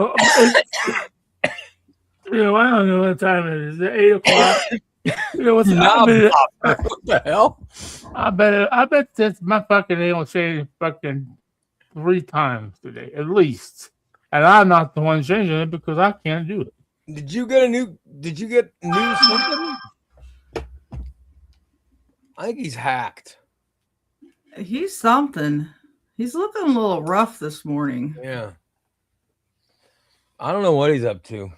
I don't know what time it is. Is it 8 o'clock? What's Knob popper. What the hell? I bet that's my fucking they gonna say fucking 3 times today, at least. And I'm not the one changing it because I can't do it. Did you get new something? I think he's hacked. He's something. He's looking a little rough this morning. Yeah. I don't know what he's up to.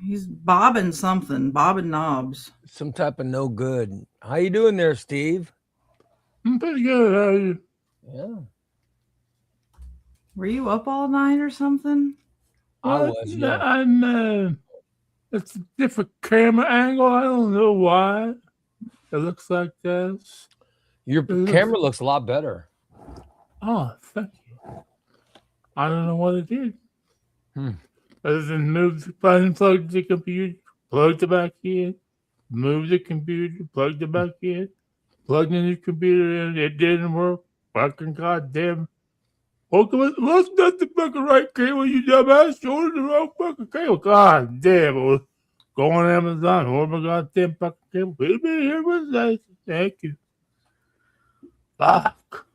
He's bobbing something, bobbing knobs. Some type of no good. How you doing there, Steve? I'm pretty good. How are you? Yeah. Were you up all night or something? I was, yeah. I'm, it's a different camera angle. I don't know why it looks like this. Your camera looks a lot better. Oh, thank you. I don't know what it did. Other than unplug the computer, plug it back in, move the computer, plug it back in, plug in the computer in, it didn't work. Fucking goddamn. What's not the fucking right cable, you dumbass? You ordered the wrong fucking cable. God damn. Go on Amazon, order my goddamn fucking cable. It'll be here Wednesday. Thank you. Fuck.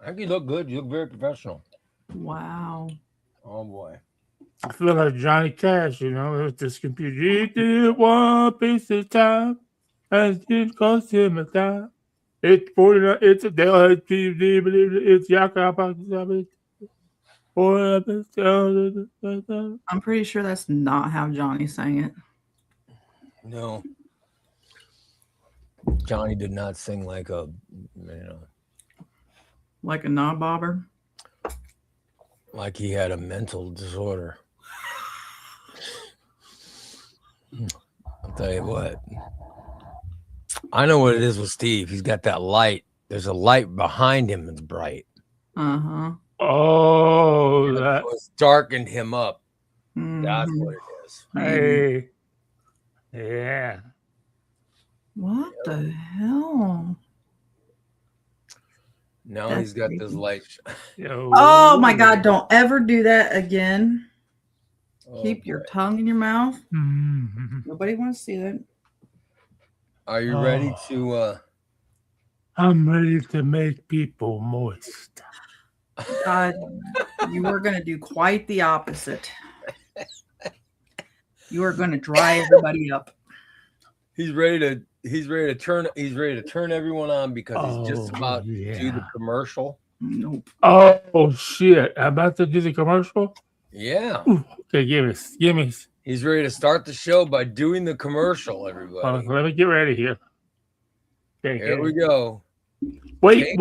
I think you look good. You look very professional. Wow. Oh, boy. I feel like Johnny Cash, with this computer. He did one piece of time, and it didn't cost him a dime. It's 49. It's a Dell TV, but it's Yaka. I'm pretty sure that's not how Johnny sang it. No. Johnny did not sing like a, like a knob bobber. Like he had a mental disorder. I'll tell you what. I know what it is with Steve. He's got that light. There's a light behind him that's bright. Uh-huh. Oh, that was darkened him up. Mm-hmm. That's what it is. Hey. Yeah. What the hell? Now he's got this light. Oh my God, don't ever do that again. Oh, Keep your tongue in your mouth. Mm-hmm. Nobody wants to see that. Are you ready to I'm ready to make people moist. God, you are going to do quite the opposite. You are going to dry everybody up. He's ready to turn everyone on because he's just about to do the commercial. Nope. Oh shit. I'm about to do the commercial? Yeah. Ooh, okay, give me. He's ready to start the show by doing the commercial, everybody. Let me get ready here. Okay, here we go. Wait.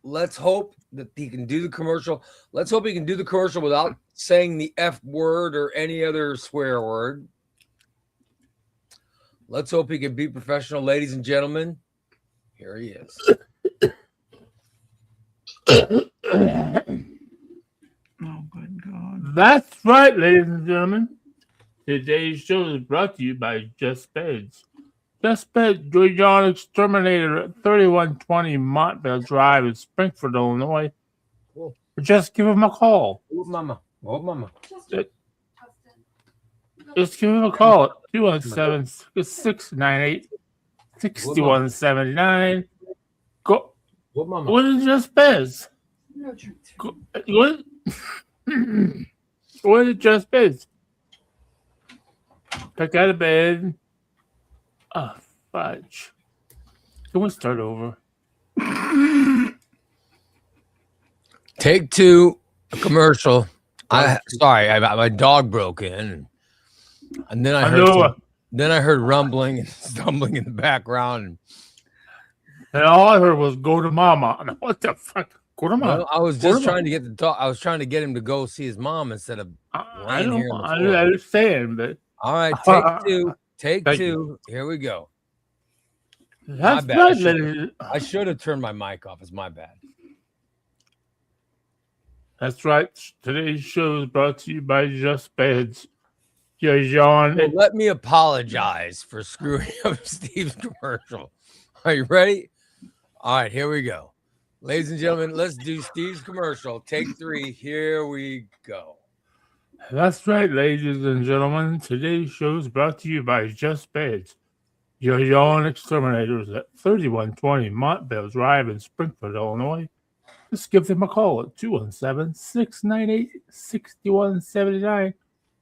Let's hope that he can do the commercial. Let's hope he can do the commercial without saying the F word or any other swear word. Let's hope he can be professional, ladies and gentlemen. Here he is. Oh, good God. That's right, ladies and gentlemen. Today's show is brought to you by Just Beds. Just Beds, John Exterminator at 3120 Montville Drive in Springfield, Illinois. Cool. Just give him a call. Oh, mama. Just give him a call at 217-698-6179. Go. What is Just Beds? What is Just Beds? Pick out of bed. Oh, fudge. Can we start over? Take two, a commercial. My dog broke in, and then I heard rumbling and stumbling in the background. And all I heard was "Go to Mama." What the fuck? Go to Mama. Well, I was just trying to get the dog. I was trying to get him to go see his mom instead of laying here. I understand, but all right, take two. Here we go. That's my bad. I should have turned my mic off. It's my bad. That's right. Today's show is brought to you by Just Beds. John. Well, let me apologize for screwing up Steve's commercial. Are you ready? All right, here we go. Ladies and gentlemen, let's do Steve's commercial. Take 3. Here we go. That's right, ladies and gentlemen. Today's show is brought to you by Just Beds, your yawn exterminators at 3120 Montville Drive in Springfield, Illinois. Just give them a call at 217-698-6179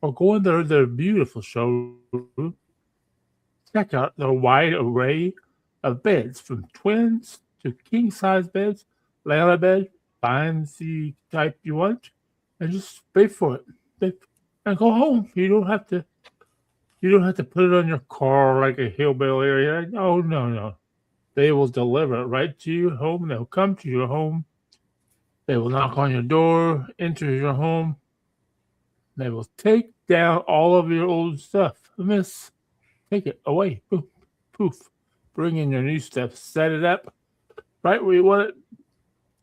or go into their beautiful showroom. Check out their wide array of beds from twins to king-size beds, Layla bed, find the type you want, and just pay for it. And go home. You don't have to put it on your car like a hillbilly area. Oh no. They will deliver it right to your home. They'll come to your home. They will knock on your door, enter your home. They will take down all of your old stuff. Miss, take it away. Poof, poof. Bring in your new stuff. Set it up right where you want it.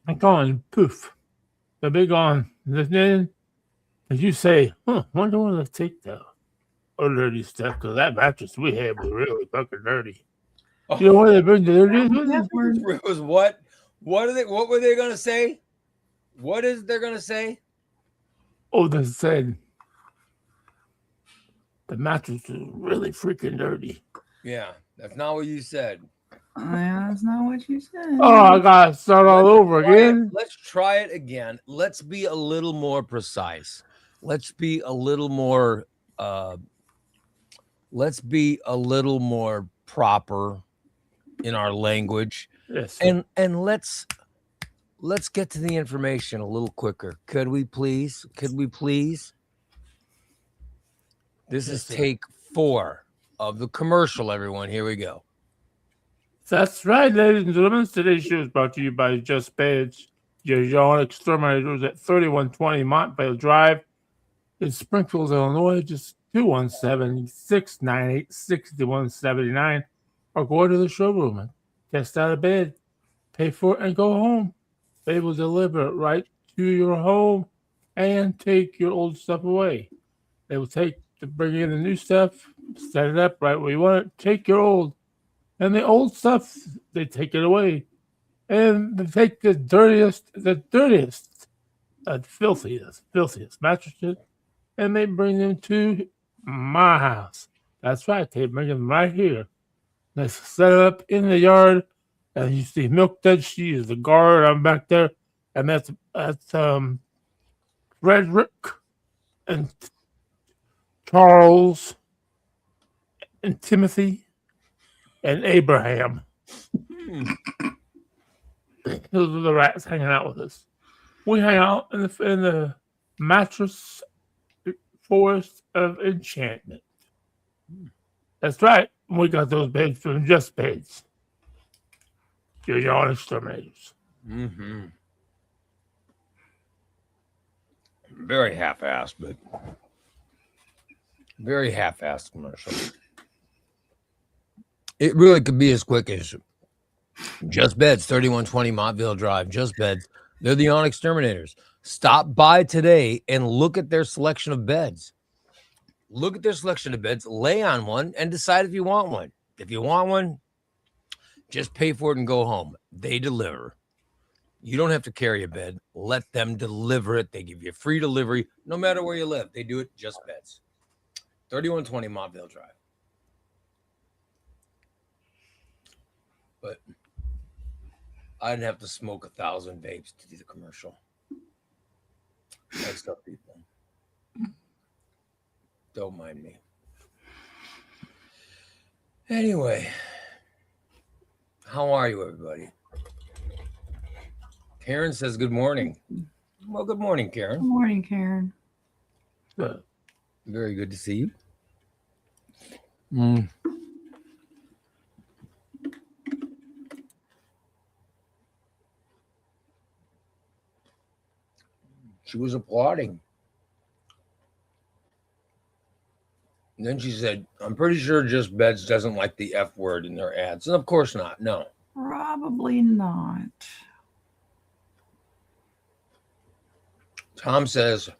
And gone. Poof. They'll be gone. Then as you say, wonder when they take the dirty stuff, because that mattress we had was really fucking dirty. You know where they bring the dirty Was what? What were they gonna say? What is they're gonna say? Oh, they said the mattress is really freaking dirty. Yeah, that's not what you said. Yeah, that's not what you said. Oh, I gotta start all over again. Let's try it again. Let's be a little more precise. Let's be a little more proper in our language. Yes, and let's get to the information a little quicker. Could we please? This is take 4 of the commercial, everyone. Here we go. That's right, ladies and gentlemen. Today's show is brought to you by Just Beds, your yawn exterminators at 3120 Montvale Drive in Springfield, Illinois. Just 217-698-6179, or go to the showroom and test out a bed, pay for it, and go home. They will deliver it right to your home and take your old stuff away. They will bring in the new stuff, set it up right where you want it, take your old, and the old stuff, they take it away. And they take the filthiest mattresses, and they bring them to my house. That's right. They bring them right here. They set it up in the yard, and you see Milk Dud. She is the guard. I'm back there, and that's Frederick and Charles and Timothy and Abraham. Those are the rats hanging out with us. We hang out in the mattress forest of enchantment. That's right. We got those beds from Just Beds. Your yawn exterminators. Mm-hmm. Very half-assed, but very half-assed commercial. It really could be as quick as Just Beds, 3120 Montville Drive. Just Beds. They're the yawn exterminators. Stop by today and look at their selection of beds. Look at their selection of beds, lay on one, and decide if you want one. If you want one, just pay for it and go home. They deliver. You don't have to carry a bed. Let them deliver it. They give you free delivery no matter where you live. They do it Just Beds. 3120 Montville Drive. But I'd have to smoke 1,000 vapes to do the commercial. Next up, people. Don't mind me. Anyway, how are you, everybody? Karen says good morning. Well, good morning, Karen. Good morning, Karen. Very good to see you. She was applauding. And then she said, I'm pretty sure Just Beds doesn't like the F word in their ads. And of course not. No. Probably not. Tom says,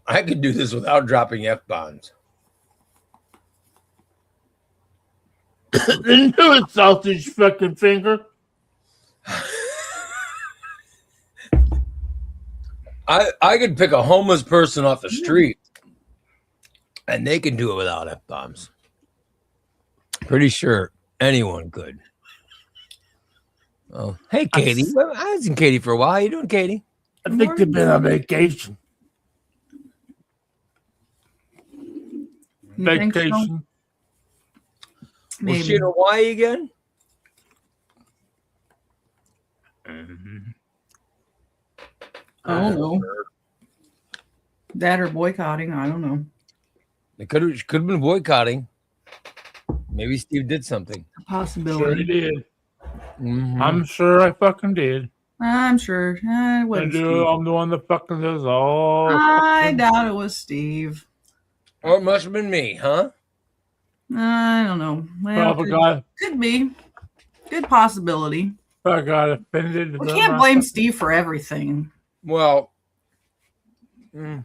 I could do this without dropping F-bombs. Didn't do it, sausage fucking finger. I could pick a homeless person off the street, and they can do it without F-bombs. Pretty sure anyone could. Oh, hey, Katie. I haven't seen Katie for a while. How you doing, Katie? I think they've been on vacation. You think so? Vacation. Was she in Hawaii again? I don't know. That or boycotting. I don't know. It could have been boycotting. Maybe Steve did something. A possibility. Sure he did. Mhm. I'm sure I fucking did. I'm sure. It I wasn't do. Steve. I'm the one that fucking does all. I doubt it was Steve. Or it must have been me, huh? I don't know. Well, could be. Good possibility. I got offended. We can't blame Steve for everything. Well, You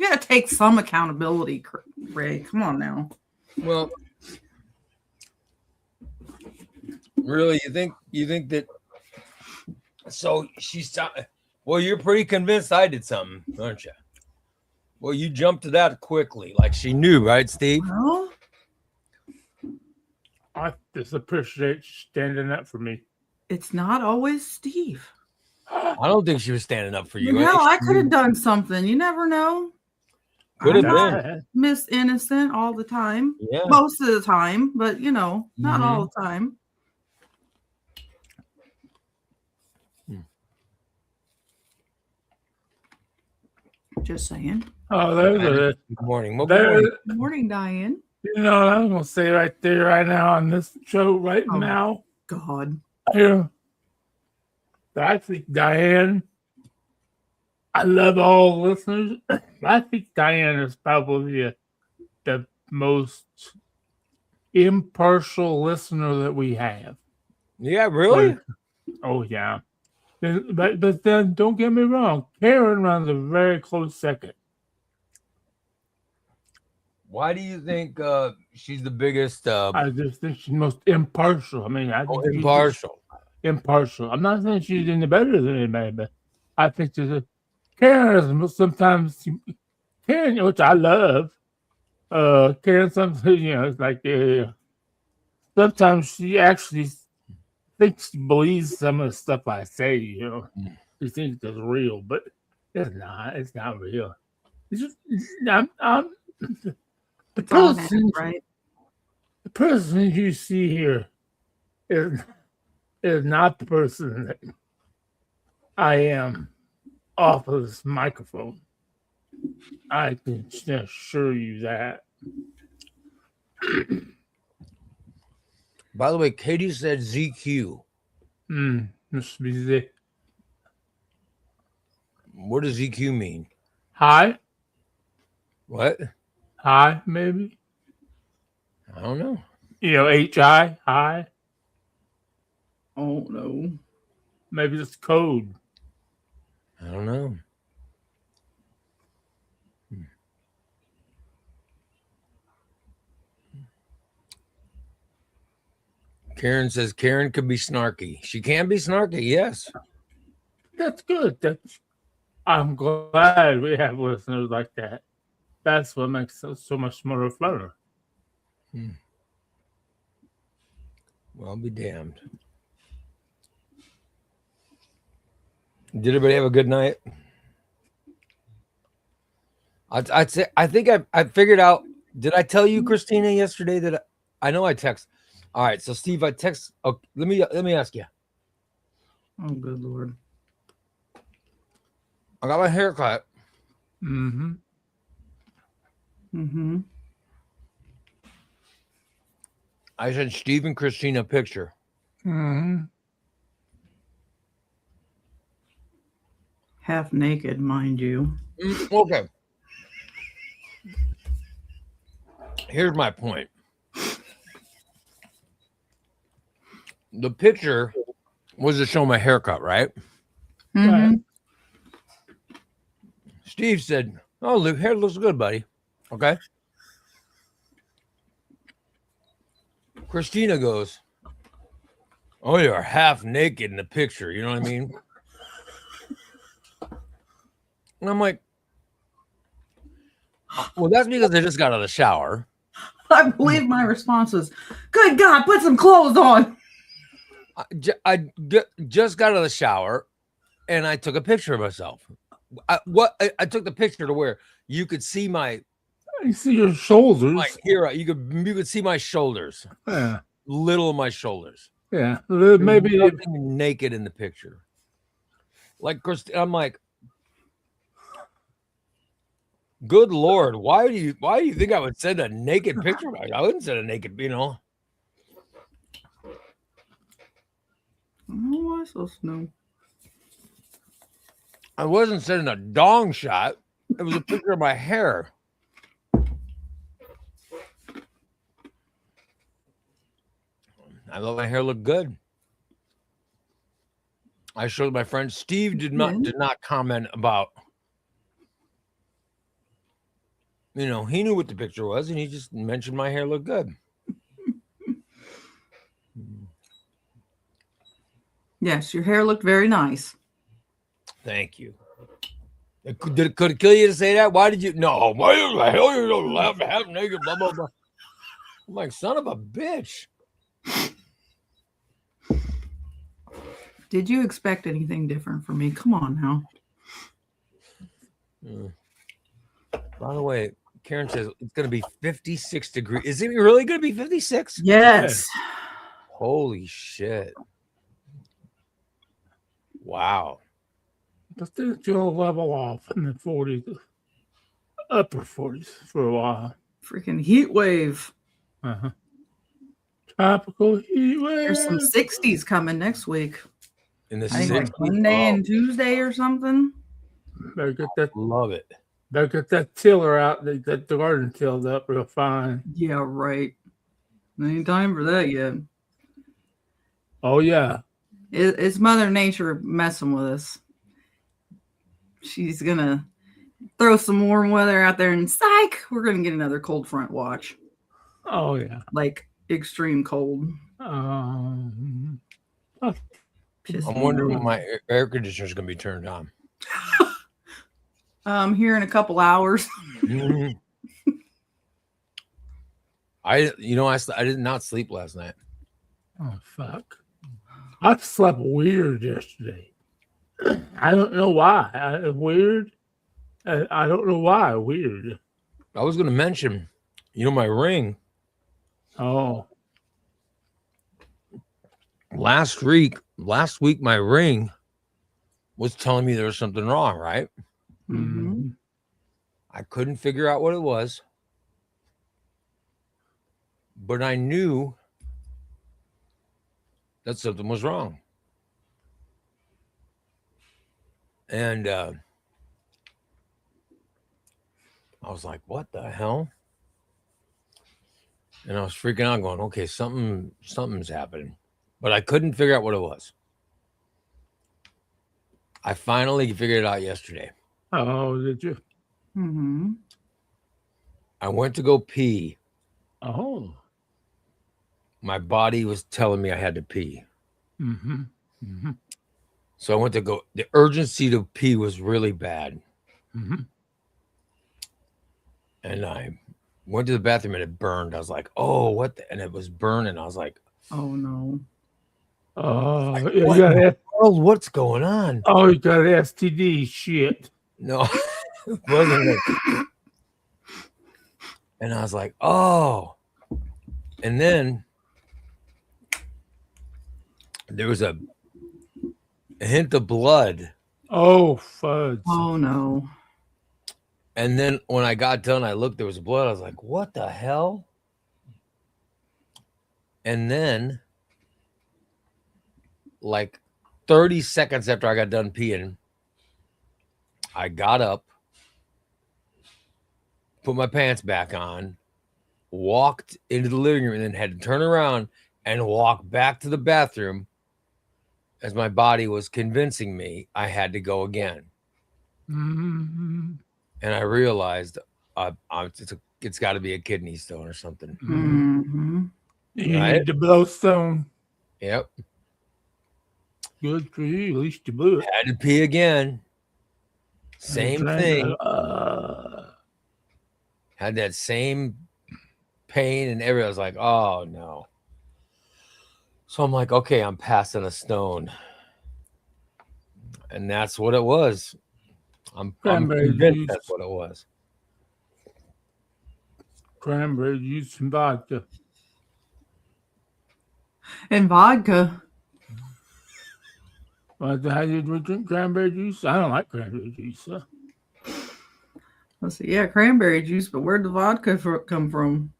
got to take some accountability, Ray. Come on now. well, really, you think that? So she's. Well, you're pretty convinced I did something, aren't you? Well, you jumped to that quickly, like she knew, right, Steve? Well, I just appreciate you standing up for me. it's not always Steve. I don't think she was standing up for you. No, I could have done something. You never know. Could have I'm not been. Miss Innocent all the time. Yeah. Most of the time, but not all the time. Just saying. Oh, there's Good morning. Well, there. Good morning, Diane. You know what I'm gonna say right there, right now on this show, right Oh. now. God. Here, I think Diane. I love all listeners. I think Diane is probably the most impartial listener that we have. Yeah, really? Oh yeah. But then don't get me wrong, Karen runs a very close second. Why do you think she's the biggest? I just think she's most impartial. I mean, I think she's impartial. Impartial. I'm not saying she's any better than anybody, but I think Karen is sometimes Karen, which I love. Karen, sometimes it's like sometimes she actually thinks she believes some of the stuff I say. She thinks it's real, but it's not. It's not real. It's just I'm the person, right? The person you see here is not the person that I am off of this microphone. I can assure you that. By the way, Katie said ZQ. Must be the What does ZQ mean? high. What? High, maybe. I don't know. HI, high. Oh no. Maybe it's code. I don't know. Karen says Karen could be snarky. She can be snarky, yes. That's good. I'm glad we have listeners like that. That's what makes us so much more fun. Well, I'll be damned. Did everybody have a good night? I'd say I think I figured out. Did I tell you, Christina, yesterday that I know I text? All right, so Steve, I text. Oh, let me ask you. Oh, good Lord. I got my hair cut. Mm-hmm. I sent Steve and Christina a picture. Half naked, mind you. Okay. Here's my point. The picture was to show my haircut, right? Mm-hmm. Steve said, "Oh, the hair looks good, buddy." Okay. Christina goes, "Oh, you're half naked in the picture." You know what I mean? And I'm like, well, that's because I just got out of the shower. I believe my response was, good God, put some clothes on. I just got out of the shower and I took a picture of myself. I took the picture to where you could see my. You see your shoulders. Like here, you could see my shoulders. Yeah. Little of my shoulders. Yeah. Maybe nothing naked in the picture. Like I'm like, good Lord, why do you think I would send a naked picture? I wouldn't send a naked, Oh, I supposed to know. I wasn't sending a dong shot. It was a picture of my hair. I thought my hair looked good. I showed my friend Steve did not comment about. You know, he knew what the picture was, and he just mentioned my hair looked good. Yes, your hair looked very nice. Thank you. Could it kill you to say that? Why did you? No, why the hell you don't laugh half naked? Blah blah blah. I'm like, son of a bitch. Did you expect anything different from me? Come on now. By the way, Karen says it's going to be 56 degrees. Is it really going to be 56? Yes. Holy shit. Wow. I think you'll level off in the 40s, upper 40s for a while. Freaking heat wave. Uh-huh. Tropical heat wave. There's some 60s coming next week. In the I think like Monday and Tuesday or something. Better get that. Love it. Better get that tiller out. That the garden tilled up real fine. Yeah, right. Ain't time for that yet. Oh yeah. It's Mother Nature messing with us. She's gonna throw some warm weather out there, and psych, we're gonna get another cold front watch. Oh yeah. Like extreme cold. I'm wondering when my air conditioner is going to be turned on. Here in a couple hours. I did not sleep last night. Oh fuck! I slept weird yesterday. I don't know why. Weird. I don't know why. Weird. I was going to mention, my ring. Oh. Last week, my ring was telling me there was something wrong, right? Mm-hmm. I couldn't figure out what it was, but I knew that something was wrong. And I was like, what the hell? And I was freaking out going, okay, something's happening. But I couldn't figure out what it was. I finally figured it out yesterday. Oh, did you? Mm-hmm. I went to go pee. Oh. My body was telling me I had to pee. Mm-hmm. Mm-hmm. So I went to go. The urgency to pee was really bad. Mm-hmm. And I went to the bathroom and it burned. I was like, oh, what? And it was burning. I was like, oh, no. Oh, like, what's going on? Oh, you got STD shit. No, it wasn't it. And I was like, oh. And then there was a hint of blood. Oh, fudge. Oh, no. And then when I got done, I looked, there was blood. I was like, what the hell? And then, like 30 seconds after I got done peeing, I got up, put my pants back on, walked into the living room, and then had to turn around and walk back to the bathroom as my body was convincing me I had to go again. Mm-hmm. And I realized it's got to be a kidney stone or something. Mm-hmm. You need to blow stone. Yep. Good for you. At least you blew it. Had to pee again. Same Drank, thing. Had that same pain and everything. I was like, oh no. So I'm like, okay, I'm passing a stone. And that's what it was. I'm Cranberry convinced juice. that's what it was. Cranberry juice and vodka. And vodka. How do you drink cranberry juice? I don't like cranberry juice. So. Let's see. Yeah, cranberry juice, but where'd the vodka come from?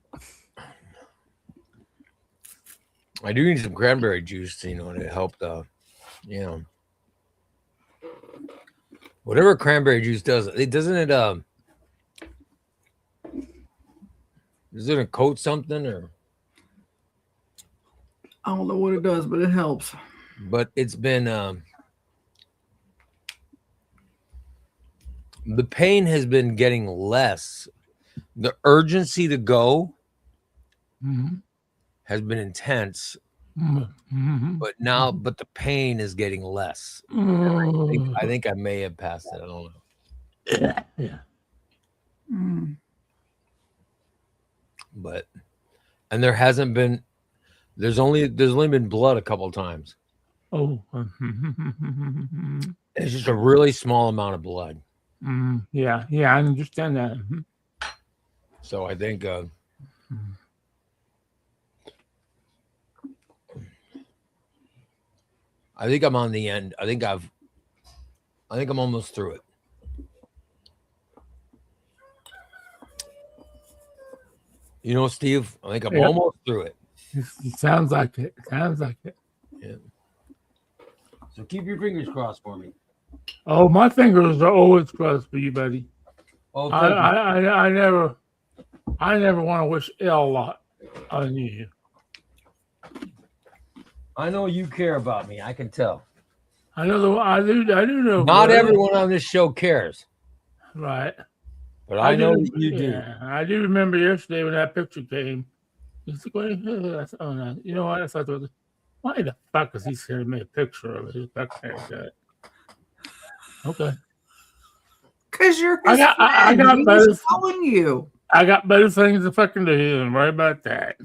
I do need some cranberry juice, to help whatever cranberry juice does. Doesn't it coat something or? I don't know what it does, but it helps. But it's been the pain has been getting less. The urgency to go has been intense, but the pain is getting less. I think I may have passed it. I don't know. Yeah. But and there's only been blood a couple times. Oh. It's just a really small amount of blood. Yeah, I understand that. So I think I'm on the end. I think I'm almost through it. Steve, I think I'm almost through it. It sounds like it. Yeah. So keep your fingers crossed for me. Oh, my fingers are always crossed for you, buddy. Oh, I never want to wish ill a lot on you. I know you care about me. I can tell. I do know. Not everyone on this show cares. Right. But I know that you do. I do remember yesterday when that picture came. It's like, oh, no. You know what? I thought, why the fuck is he sending me a picture of his back haircut? Okay. Because you're I got better. Following you. I got better things to fucking do than worry about that.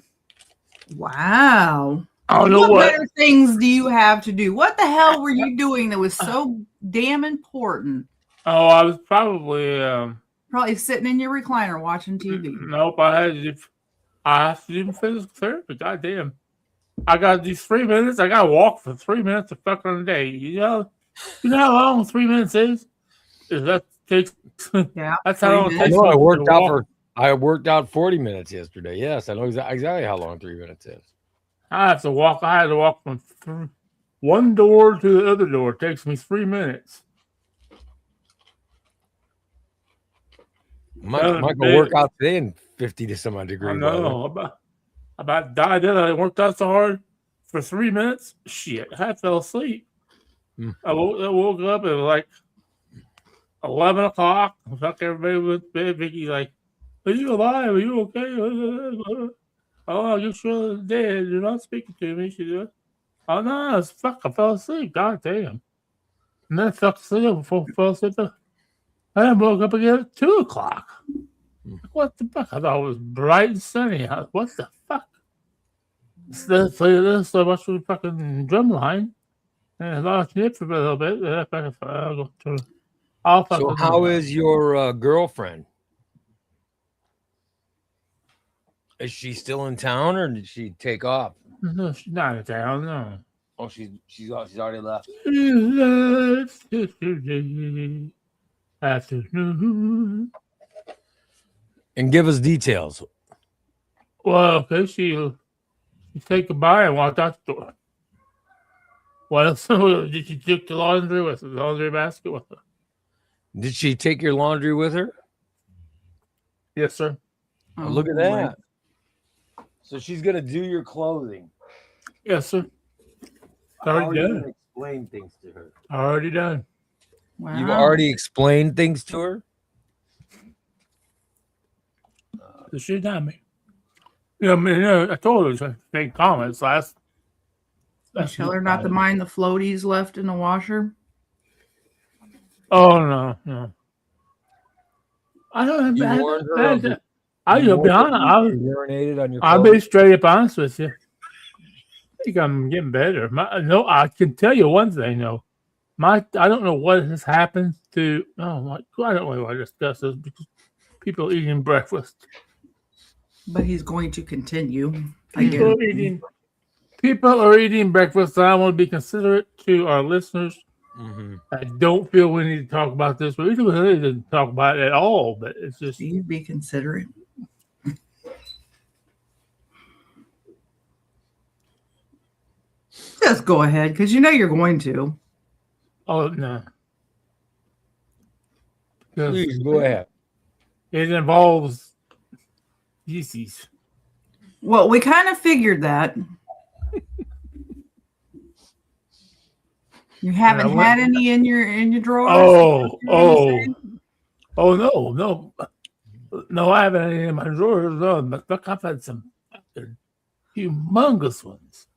Wow. I don't know what better things do you have to do? What the hell were you doing that was so damn important? Oh, I was probably sitting in your recliner watching TV. Nope, I have to do physical therapy. Goddamn. I got these 3 minutes. I got to walk for 3 minutes a fucking day. You know how long 3 minutes is? That takes. Yeah, that's how long it takes. I worked out 40 minutes yesterday. Yes, I know exactly how long 3 minutes is. I had to walk from one door to the other door. It takes me 3 minutes. Might go work out today in 50 to some odd degree. I know. About died. I worked out so hard for 3 minutes. Shit, I fell asleep. I woke up at like 11 o'clock. Fuck, everybody went to bed. Vicky's like, "Are you alive? Are you okay?" Oh, you're sure dead. You're not speaking to me. She said, "Oh no, it's fuck. I fell asleep. God damn." And then I fell asleep. I then woke up again at 2 o'clock. What the fuck? I thought it was bright and sunny out. What the fuck? So I watched the fucking drumline. And I lost it for a little bit. So how is your girlfriend? Is she still in town or did she take off? No, she's not in town, no. Oh, she's already left. Yesterday afternoon. And give us details. Well, okay, she said goodbye and walked out the door. What else? Did she take the laundry with her? The laundry basket with her? Did she take your laundry with her? Yes, sir. Oh, look at that. So she's gonna do your clothing. Yes, sir. Already done. Explain things to her. Already done. Wow. You've already explained things to her? She done me. I told her to make comments last. Tell her not to mind the floaties left in the washer. Oh no. I don't You have warned her of it. I'll be honest. Urinated on your I'll clothes? be straight up honest with you. I think I'm getting better. No, I can tell you one thing though. I don't know what has happened to. Oh my! I don't really want to discuss this because people eating breakfast. But he's going to continue. People are eating breakfast. I want to be considerate to our listeners. Mm-hmm. I don't feel we need to talk about this. We really didn't talk about it at all. But it's just you be considerate. Just go ahead, because you know you're going to. Oh no! Please go ahead. It involves feces. Well, we kind of figured that. You haven't had any in your drawers? No, I haven't any in my drawers. No, but look, I've had some humongous ones.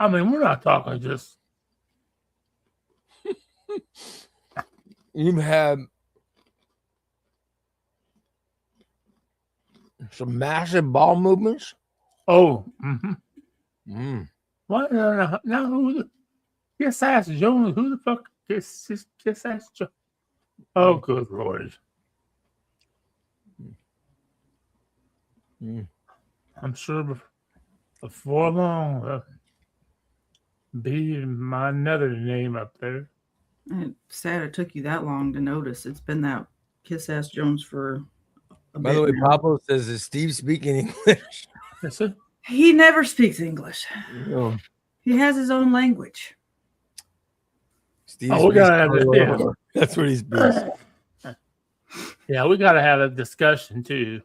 I mean, we're not talking just. You've had some massive ball movements. Oh, mm-hmm. Mm. What? Now who the Kiss Ass Jones? Who the fuck Kiss Ass Jones? Oh, good Lord! Mm. I'm sure before long, be my another name up there. It's sad it took you that long to notice. It's been that Kiss Ass Jones for a By bit the way, now. Pablo says, is Steve speaking English? That's it. He never speaks English. No. He has his own language. Steve Oh, we gotta have this. That's what he speaks. Yeah, we gotta have a discussion too.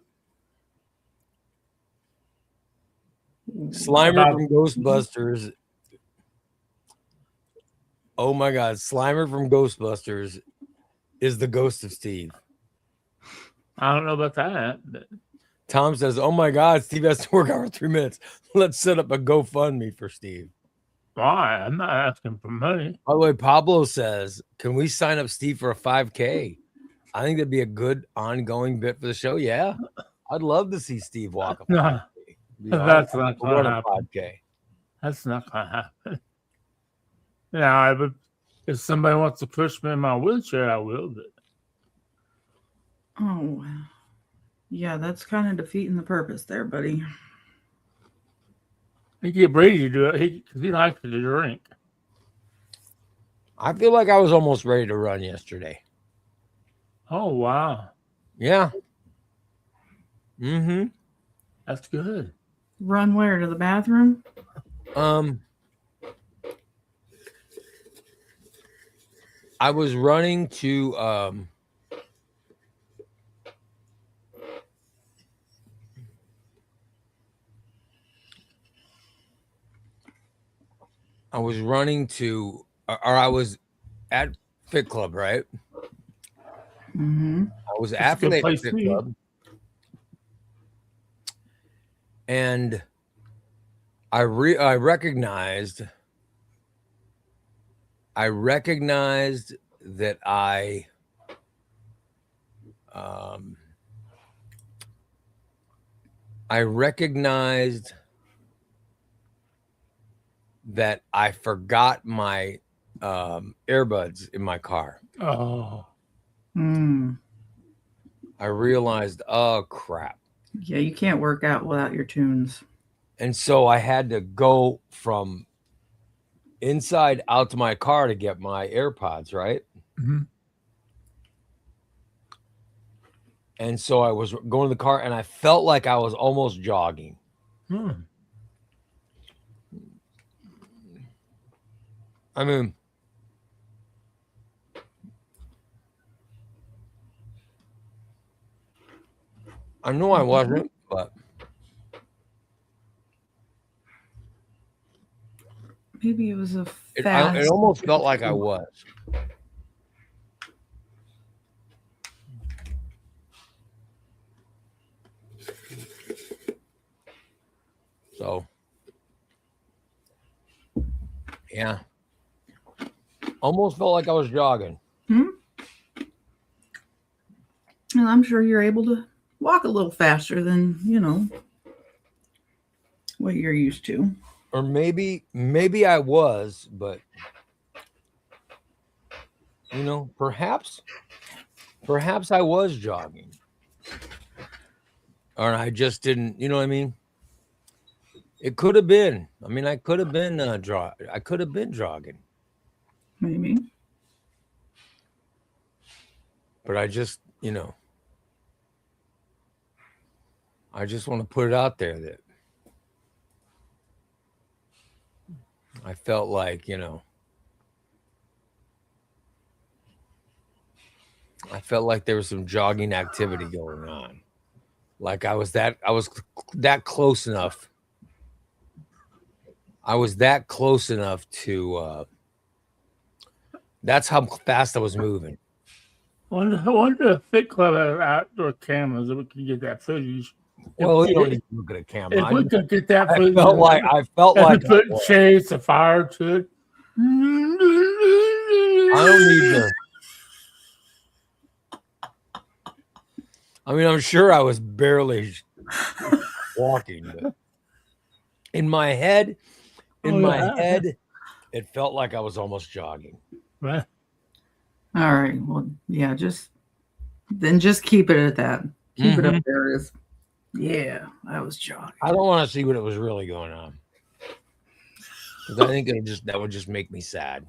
Slimer from Ghostbusters. Oh my God, Slimer from Ghostbusters is the ghost of Steve. I don't know about that. But... Tom says, "Oh my God, Steve has to work out for 3 minutes. Let's set up a GoFundMe for Steve." Why? I'm not asking for money. By the way, Pablo says, "Can we sign up Steve for a 5K?" I think that'd be a good ongoing bit for the show. Yeah, I'd love to see Steve walk a 5K. That's not going to happen. 5K. That's not going to happen. Yeah, if somebody wants to push me in my wheelchair, I will. But... Oh, yeah, that's kind of defeating the purpose there, buddy. He get Brady to do it because he likes to drink. I feel like I was almost ready to run yesterday. Oh, wow. Yeah. Mm-hmm. That's good. Run where? To the bathroom? I was running to or I was at Fit Club, right? Mm-hmm. I was at Fit Club. And I recognized that I forgot my earbuds in my car. Oh. I realized, oh crap. Yeah, you can't work out without your tunes. And so I had to go from inside out to my car to get my AirPods, right? Mm-hmm. And so I was going to the car and I felt like I was almost jogging. I mean, I know I wasn't, but maybe it was a it fast. almost felt like I was. So, yeah, almost felt like I was jogging. And I'm sure you're able to walk a little faster than, what you're used to. Or maybe I was, but perhaps I was jogging. Or I just didn't, you know what I mean? It could have been. I mean, I could have been I could have been jogging. Maybe. But I just, I just want to put it out there that I felt like, I felt like there was some jogging activity going on. Like I was that close enough. I was that close enough to that's how fast I was moving. I wonder if Fit Club has outdoor cameras that we could get that footage. Well, you don't need to look at a camera. If we could get that footage, I felt like put shades of fire to it. I don't need to. I mean, I'm sure I was barely walking, but in my head, it felt like I was almost jogging. Right. All right. Well, yeah, just keep it at that. Keep it up there. Yeah, I was jogging. I don't want to see what it was really going on. Because I think that would just make me sad.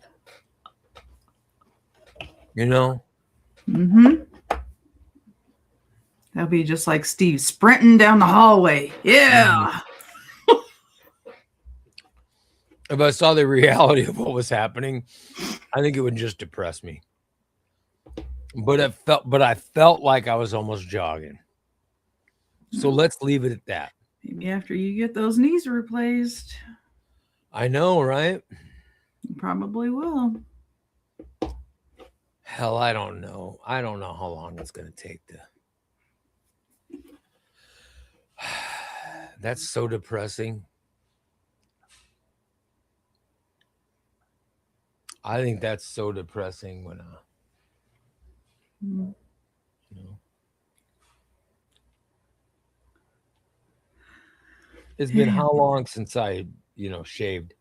Mm-hmm. That'll be just like Steve sprinting down the hallway. Yeah. If I saw the reality of what was happening, I think it would just depress me. But I felt like I was almost jogging. So let's leave it at that. Maybe after you get those knees replaced. I know, right? You probably will. Hell, I don't know. I don't know how long it's going to take to. That's so depressing. I think that's so depressing when it's been how long since I, shaved?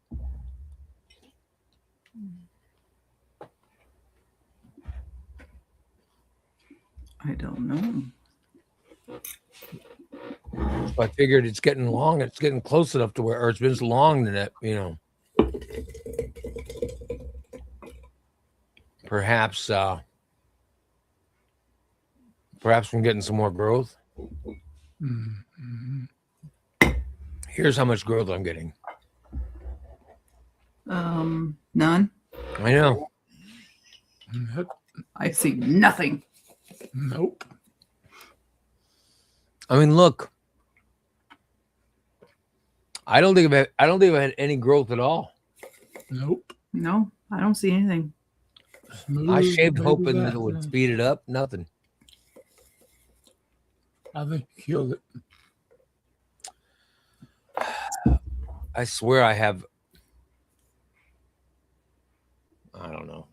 I don't know. I figured it's getting long. It's getting close enough to where, or it's been so long that, perhaps I'm getting some more growth. Mm-hmm. Here's how much growth I'm getting. None. I know. I see nothing. Nope. I mean, look. I don't think I had any growth at all. Nope. No, I don't see anything. I shaved hoping that it would speed it up. Nothing. I think you killed it. I swear I have. I don't know.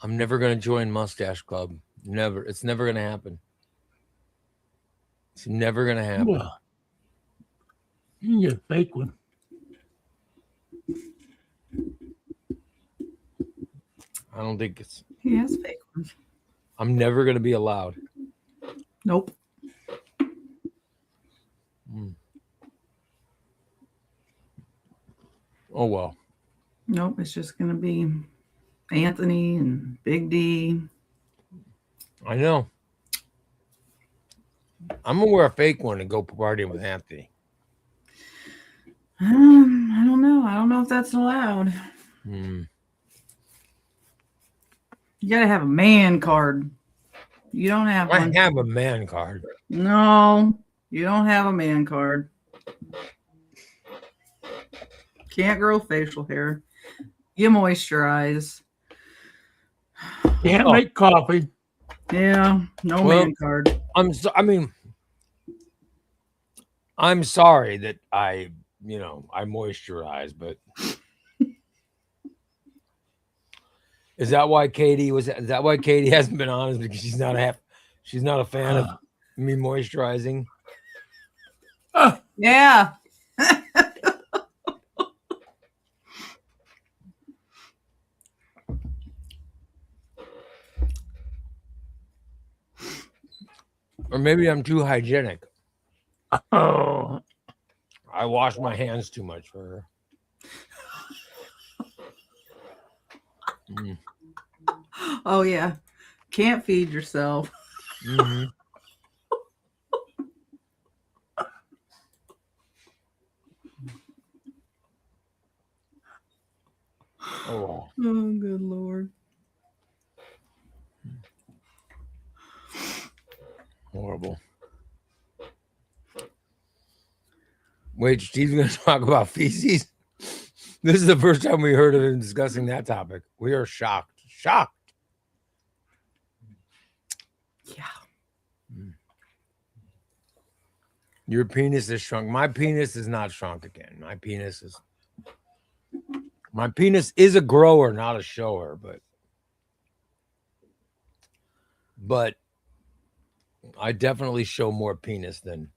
I'm never going to join Mustache Club. Never. It's never going to happen. It's never going to happen. Well, you can get a fake one. I don't think it's. He has fake ones. I'm never going to be allowed. Nope. Oh, well. Nope. It's just going to be Anthony and Big D. I know. I'm going to wear a fake one and go partying with Anthony. I don't know. I don't know if that's allowed. You got to have a man card. You don't have one. I have a man card. No, you don't have a man card. Can't grow facial hair. You moisturize. Can't make coffee. Yeah, no man card. I'm sorry that I moisturize, but Is that why Katie hasn't been on? Is because she's not a fan of me moisturizing? Yeah. Or maybe I'm too hygienic. Oh, I wash my hands too much for her. Oh yeah. Can't feed yourself. Mm-hmm. Oh, good Lord. horrible. Wait, Steve's going to talk about feces? This is the first time we heard of him discussing that topic. We are shocked. Shocked. Yeah. Your penis is shrunk. My penis is not shrunk again. My penis is a grower, not a shower, but I definitely show more penis than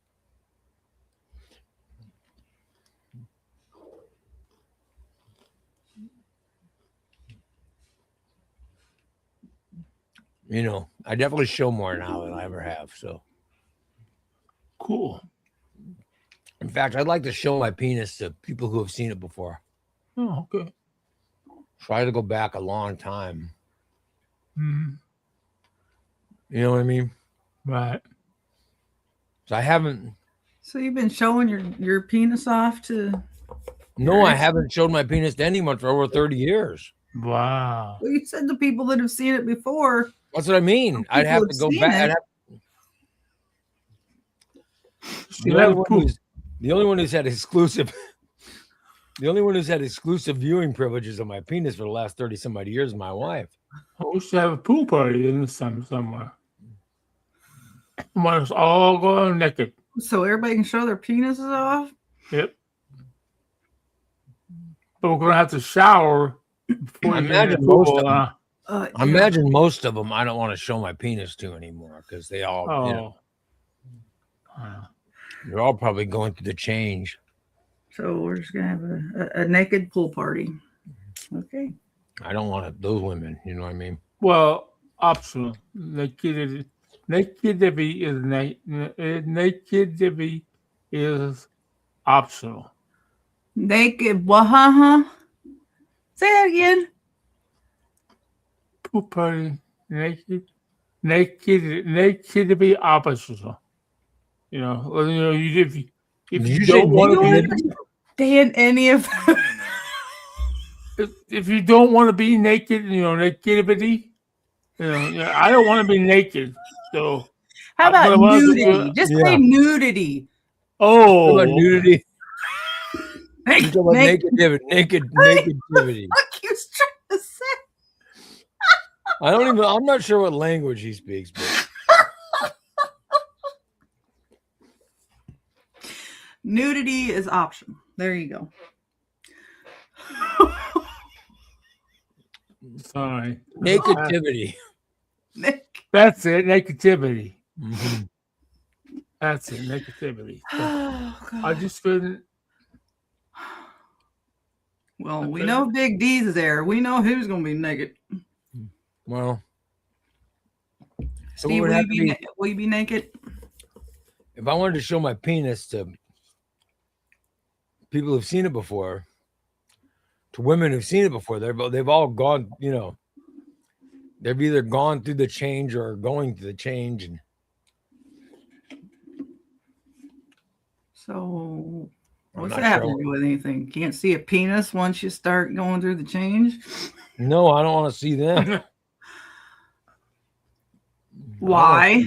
I definitely show more now than I ever have. So cool. In fact, I'd like to show my penis to people who have seen it before. Oh, okay. Try to go back a long time. Mm-hmm. You know what I mean? Right. So I haven't. So you've been showing your penis off to? No, I haven't showed my penis to anyone for over 30 years. Wow. Well, you said the people that have seen it before. That's what I mean. I'd have to go back. The only one who's had exclusive viewing privileges of my penis for the last 30 some odd years is my wife. We should have a pool party in the summer somewhere. When it's all going naked. So everybody can show their penises off? Yep. But we're going to have to shower before I you imagine get in the most pool, of them. I Yeah. imagine most of them I don't want to show my penis to anymore because they all, they're all probably going through the change. So we're just gonna have a naked pool party. Okay. I don't want those women. You know what I mean? Well, optional. Nakedity is optional. Naked. What? Say that again. Pool party. Nakedity optional. If you don't want to understand any of that. If you don't want to be naked, nakedity. I don't want to be naked. So how about nudity? Just say nudity. Oh, how about nudity. Naked Nakedivity. What you was trying to say? I'm not sure what language he speaks, but nudity is optional. There you go. Sorry. Nakedivity. That's it. Nakedivity. Mm-hmm. That's it. Nakedivity. Oh, I just couldn't. Well, we know Big D's there. We know who's going to be naked. Well, Steve, will you be naked? If I wanted to show my penis to people who've seen it before, to women who've seen it before, they've all gone, they've either gone through the change or going through the change. And so what's that have to do with anything? Can't see a penis once you start going through the change? No, I don't want to see them. Why?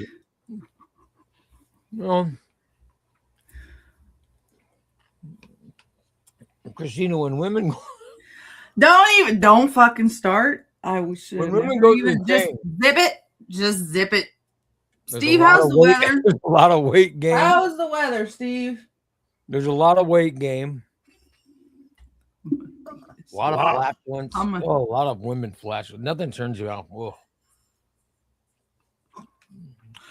Well, Christina, when women don't fucking start. I wish when women go through just zip it. There's Steve, how's the weather? There's a lot of weight gain. How's the weather, Steve? There's a lot of weight gain. A lot of flatulence. I'm a- Oh, a lot of women flash. Nothing turns you out. Whoa.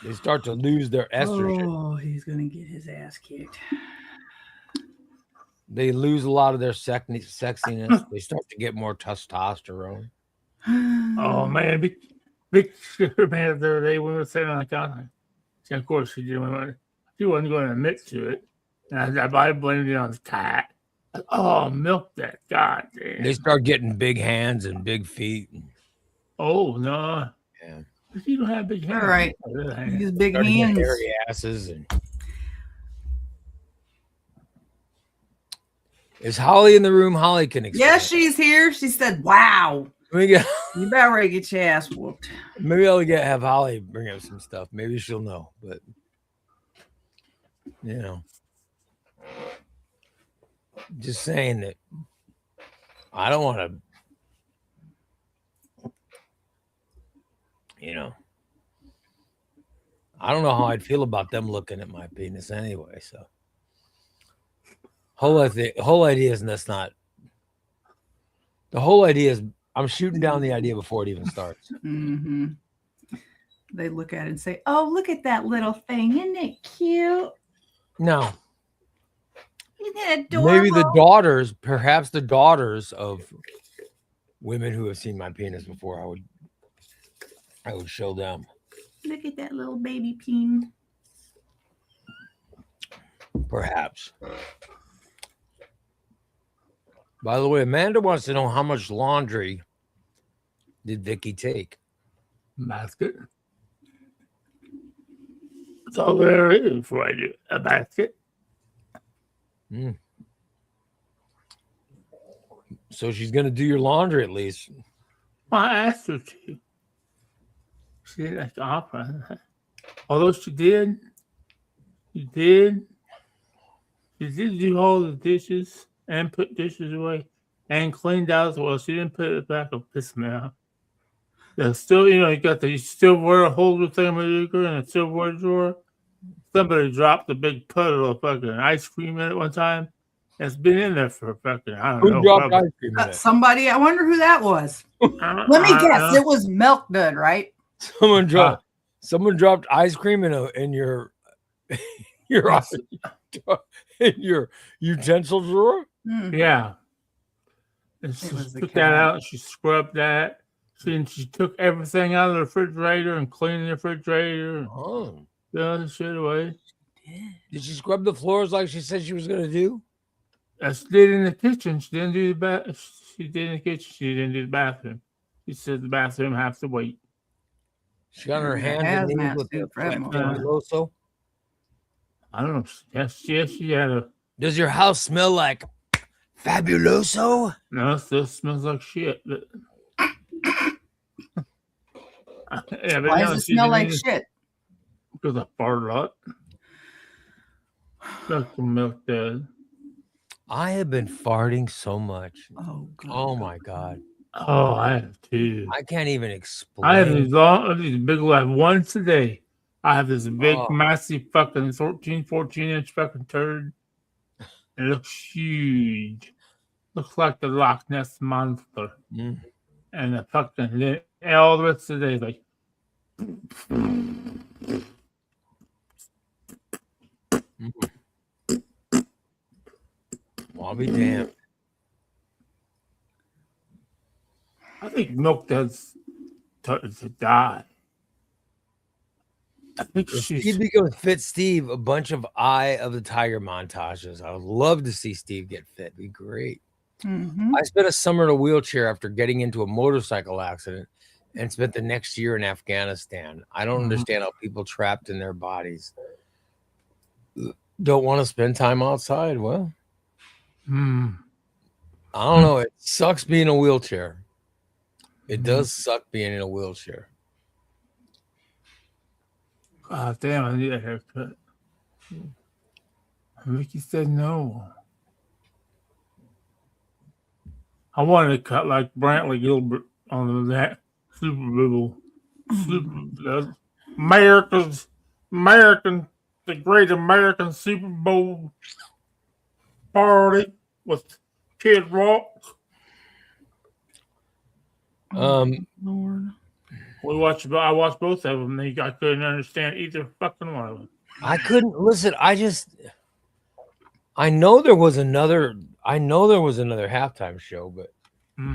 They start to lose their estrogen. Oh, he's gonna get his ass kicked. They lose a lot of their sexiness. They start to get more testosterone. Oh man, big man, the other day we were sitting on the counter. Of course, she didn't. She wasn't going to admit to it. And I blamed it on the cat. Oh, milk that goddamn. They start getting big hands and big feet. Oh no. Yeah. You don't have big hands. All right. These big Start to get hands. hairy asses. And... Is Holly in the room? Holly can explain. Yes, she's here. She said, "Wow, You better ready to get your ass whooped." Maybe I'll have Holly bring up some stuff. Maybe she'll know, but you know, just saying that I don't want to, you know, I don't know how I'd feel about them looking at my penis anyway. So, whole idea is that's not the whole idea is I'm shooting down the idea before it even starts. Mm-hmm. They look at it and say, "Oh, look at that little thing! Isn't it cute? No. Isn't it adorable?" Maybe the daughters, perhaps the daughters of women who have seen my penis before, I would show them. Look at that little baby peen. Perhaps. By the way, Amanda wants to know how much laundry did Vicky take? Basket. That's all there is for I do. A basket. Mm. So she's going to do your laundry at least. Well, I asked her to. She didn't like to offer. Although she did do all the dishes and put dishes away and cleaned out as well. She didn't put it back and piss me off. There's still, you got the silverware holder thingamajigger in the silverware drawer. Somebody dropped a big puddle of fucking ice cream in it one time. It's been in there for fucking, I don't know. Who dropped ice cream in it? Somebody, I wonder who that was. Let me guess. It was Milk Dud, right? Someone dropped ice cream in your in your utensil drawer. Yeah. And she took that out and she scrubbed that. She took everything out of the refrigerator and cleaned the refrigerator. Oh. Threw the shit away. Did she scrub the floors like she said she was going to do? She did in the kitchen. She didn't do the bath. She did in the kitchen. She didn't do the bathroom. She said the bathroom has to wait. She got her hands and knees with the fabuloso. I don't know. Yes, she had a. Does your house smell like fabuloso? No, it still smells like shit. But... yeah, but why does it smell like shit? Because I farted a lot. Like the milk does. I have been farting so much. Oh, God. Oh my God. Oh, I have too. I can't even explain. I have these big like once a day. I have this big, massive fucking 14-inch fucking turd. It looks huge. Looks like the Loch Ness Monster. Mm. And the fucking all the rest of the day is like. Well, I'll be damned. I think Milk does to die. I think Steve becomes fit Steve, a bunch of Eye of the Tiger montages. I would love to see Steve get fit. It'd be great. Mm-hmm. I spent a summer in a wheelchair after getting into a motorcycle accident and spent the next year in Afghanistan. I don't understand how people trapped in their bodies don't want to spend time outside. Well, I don't know. It sucks being in a wheelchair. It does suck being in a wheelchair. God damn, I need a haircut. Vicky said no. I wanted to cut like Brantley Gilbert on that Super Bowl. The great American Super Bowl party with Kid Rock. Lord. I watched both of them. I couldn't understand either fucking one of them. I couldn't listen. I know there was another halftime show, but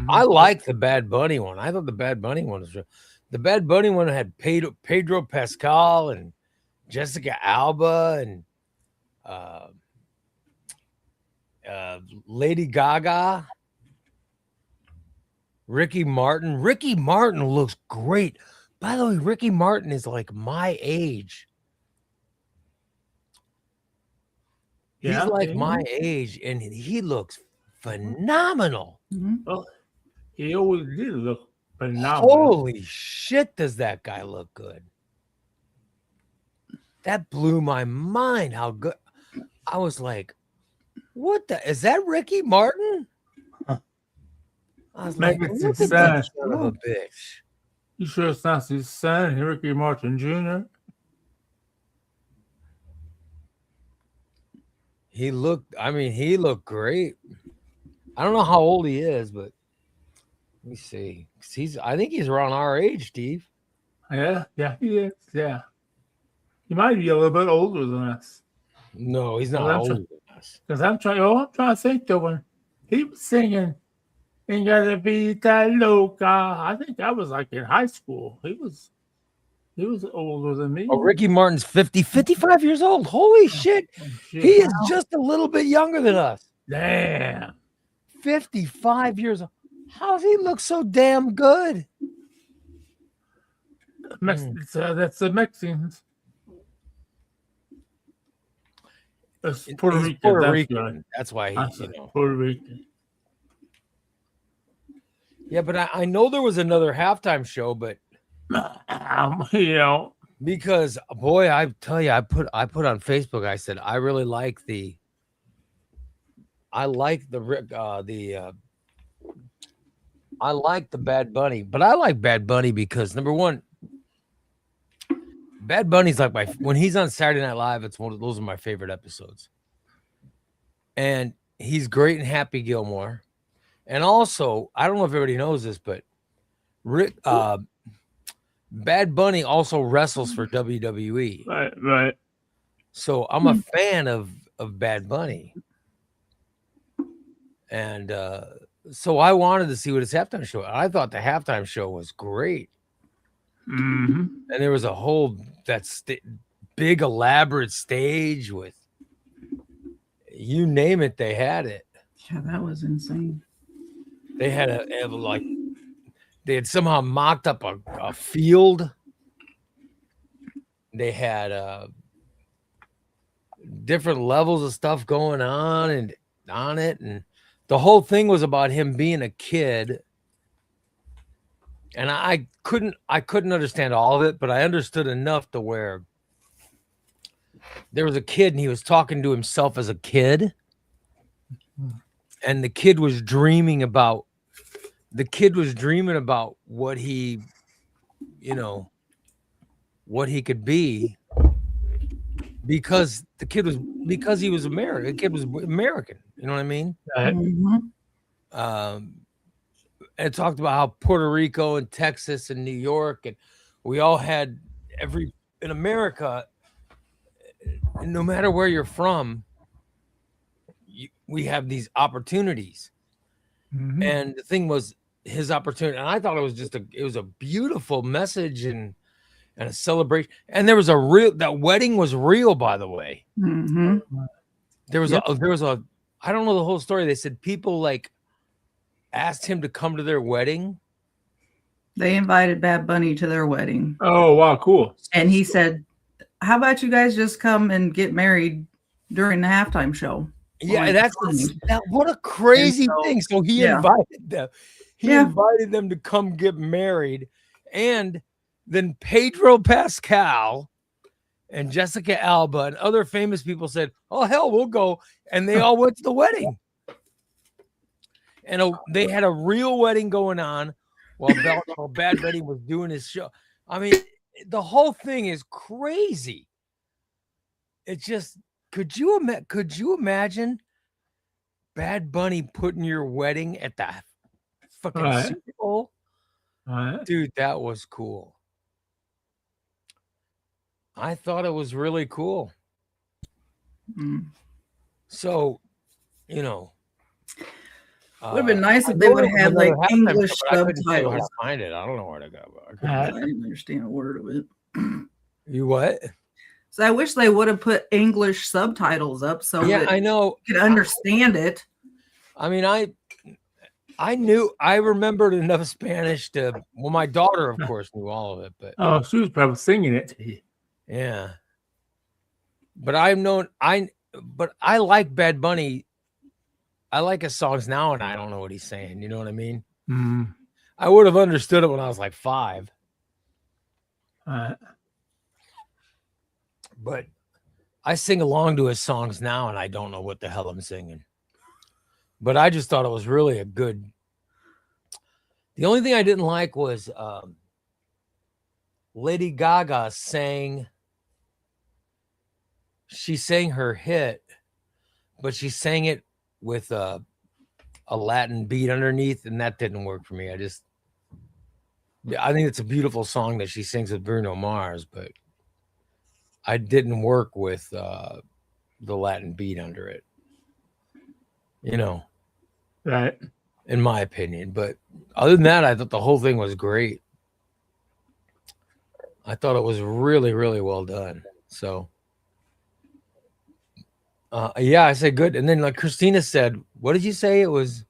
I like the Bad Bunny one. I thought the Bad Bunny one was real. The Bad Bunny one had Pedro Pascal and Jessica Alba and Lady Gaga, Ricky Martin. Ricky Martin looks great. By the way, Ricky Martin is like my age. He's like my age, and he looks phenomenal. Well, he always did look phenomenal. Holy shit, does that guy look good? That blew my mind how good. I was like, what the? Is that Ricky Martin? I was like, look at that son of a bitch. You sure it's not his son, Ricky Martin Jr.? He looked great. I don't know how old he is, but let me see. I think he's around our age, Steve. Yeah, he is. Yeah. He might be a little bit older than us. No, he's not older than us. Because I'm trying to think though, when he was singing Ain't Gotta Be That Loca, I think I was like in high school. He was older than me. Oh, Ricky Martin's 55 years old. Holy shit. He is just a little bit younger than us. Damn. 55 years old. How does he look so damn good? That's the Mexicans. That's Puerto Rican. Puerto Rican. That's why he's Puerto Rican. Yeah, but I know there was another halftime show, but because boy, I tell you, I put on Facebook. I said I really like the Bad Bunny, but I like Bad Bunny because number one, Bad Bunny's like when he's on Saturday Night Live, it's those are my favorite episodes, and he's great in Happy Gilmore, and also I don't know if everybody knows this, but Bad Bunny also wrestles for WWE. Right. So I'm a fan of Bad Bunny. And so I wanted to see what his halftime show. I thought the halftime show was great. Mm-hmm. And there was a whole big elaborate stage with you name it, they had it. Yeah, that was insane. They had they had somehow mocked up a field. They had different levels of stuff going on and on it, and the whole thing was about him being a kid. And I couldn't understand all of it, but I understood enough to where there was a kid and he was talking to himself as a kid, and the kid was dreaming about what he could be because he was American. The kid was American. You know what I mean? Mm-hmm. And it talked about how Puerto Rico and Texas and New York, and we all had in America, no matter where you're from, we have these opportunities. Mm-hmm. And the thing was his opportunity. And I thought it was a beautiful message and a celebration. And there was that wedding was real, by the way. Mm-hmm. There was I don't know the whole story. They said people asked him to come to their wedding. They invited Bad Bunny to their wedding. Oh, wow, cool. And he said, how about you guys just come and get married during the halftime show? Yeah, what a crazy thing. So he invited them. He invited them to come get married. And then Pedro Pascal and Jessica Alba and other famous people said, oh, hell, we'll go. And they all went to the wedding. And they had a real wedding going on while Bad Bunny was doing his show. I mean, the whole thing is crazy. It's just, could you imagine Bad Bunny putting your wedding at the fucking Super Bowl? Dude, that was cool. I thought it was really cool. So, you know, would have been nice if they would have had like English subtitles. I couldn't find it. I don't know where to go. I didn't understand a word of it. You what? So I wish they would have put English subtitles up so that I know you could understand it. I mean, I remembered enough Spanish to. Well, my daughter, of course, knew all of it, but she was probably singing it to you. Yeah, but but I like Bad Bunny. I like his songs now, and I don't know what he's saying. You know what I mean? Mm-hmm. I would have understood it when I was like 5. But I sing along to his songs now, and I don't know what the hell I'm singing. But I just thought it was really a good. The only thing I didn't like was Lady Gaga sang. She sang her hit, but she sang it with a Latin beat underneath, and that didn't work for me. I think it's a beautiful song that she sings with Bruno Mars, but I didn't work with the Latin beat under it. You know, right? In my opinion, but other than that, I thought the whole thing was great. I thought it was really, really well done. So, yeah, I said good. And then, like Christina said, what did you say? It was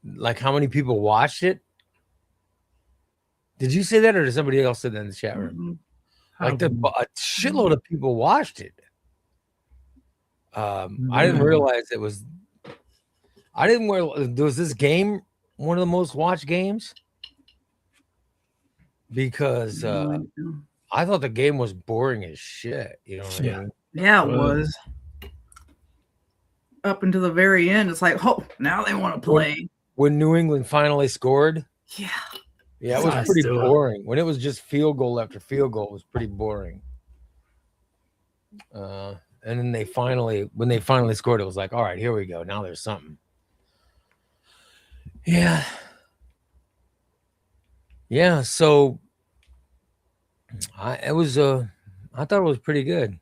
like how many people watched it? Did you say that, or did somebody else say that in the chat room? Like a shitload of people watched it. I didn't realize it was. I didn't realize. Was this game one of the most watched games? Because I thought the game was boring as shit. You know what I mean? Yeah, it was. Up until the very end, it's like, oh, now they want to play. When New England finally scored. Yeah. Yeah, it was pretty boring. When it was just field goal after field goal, it was pretty boring. And then when they finally scored, it was like, all right, here we go. Now there's something. Yeah. Yeah. So I thought it was pretty good.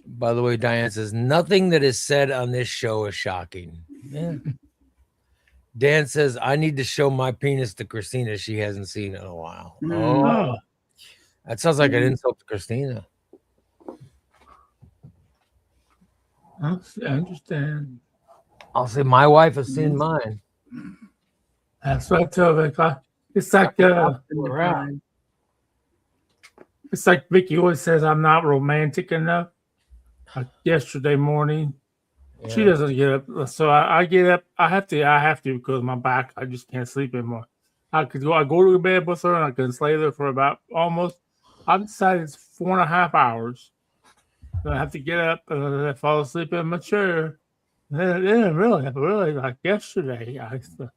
By the way, Diane says nothing that is said on this show is shocking. Yeah. Dan says, I need to show my penis to Christina. She hasn't seen it in a while. Oh, that sounds like an insult to Christina. I understand. I'll say my wife has seen mine. That's what I tell them. It's like Vicky always says, I'm not romantic enough. Like yesterday morning, she doesn't get up, so I get up. I have to because my back. I just can't sleep anymore. I go to bed with her, and I can stay there for about almost. I've decided it's 4.5 hours. So I have to get up and I fall asleep in my chair. Then really, like yesterday, I thought,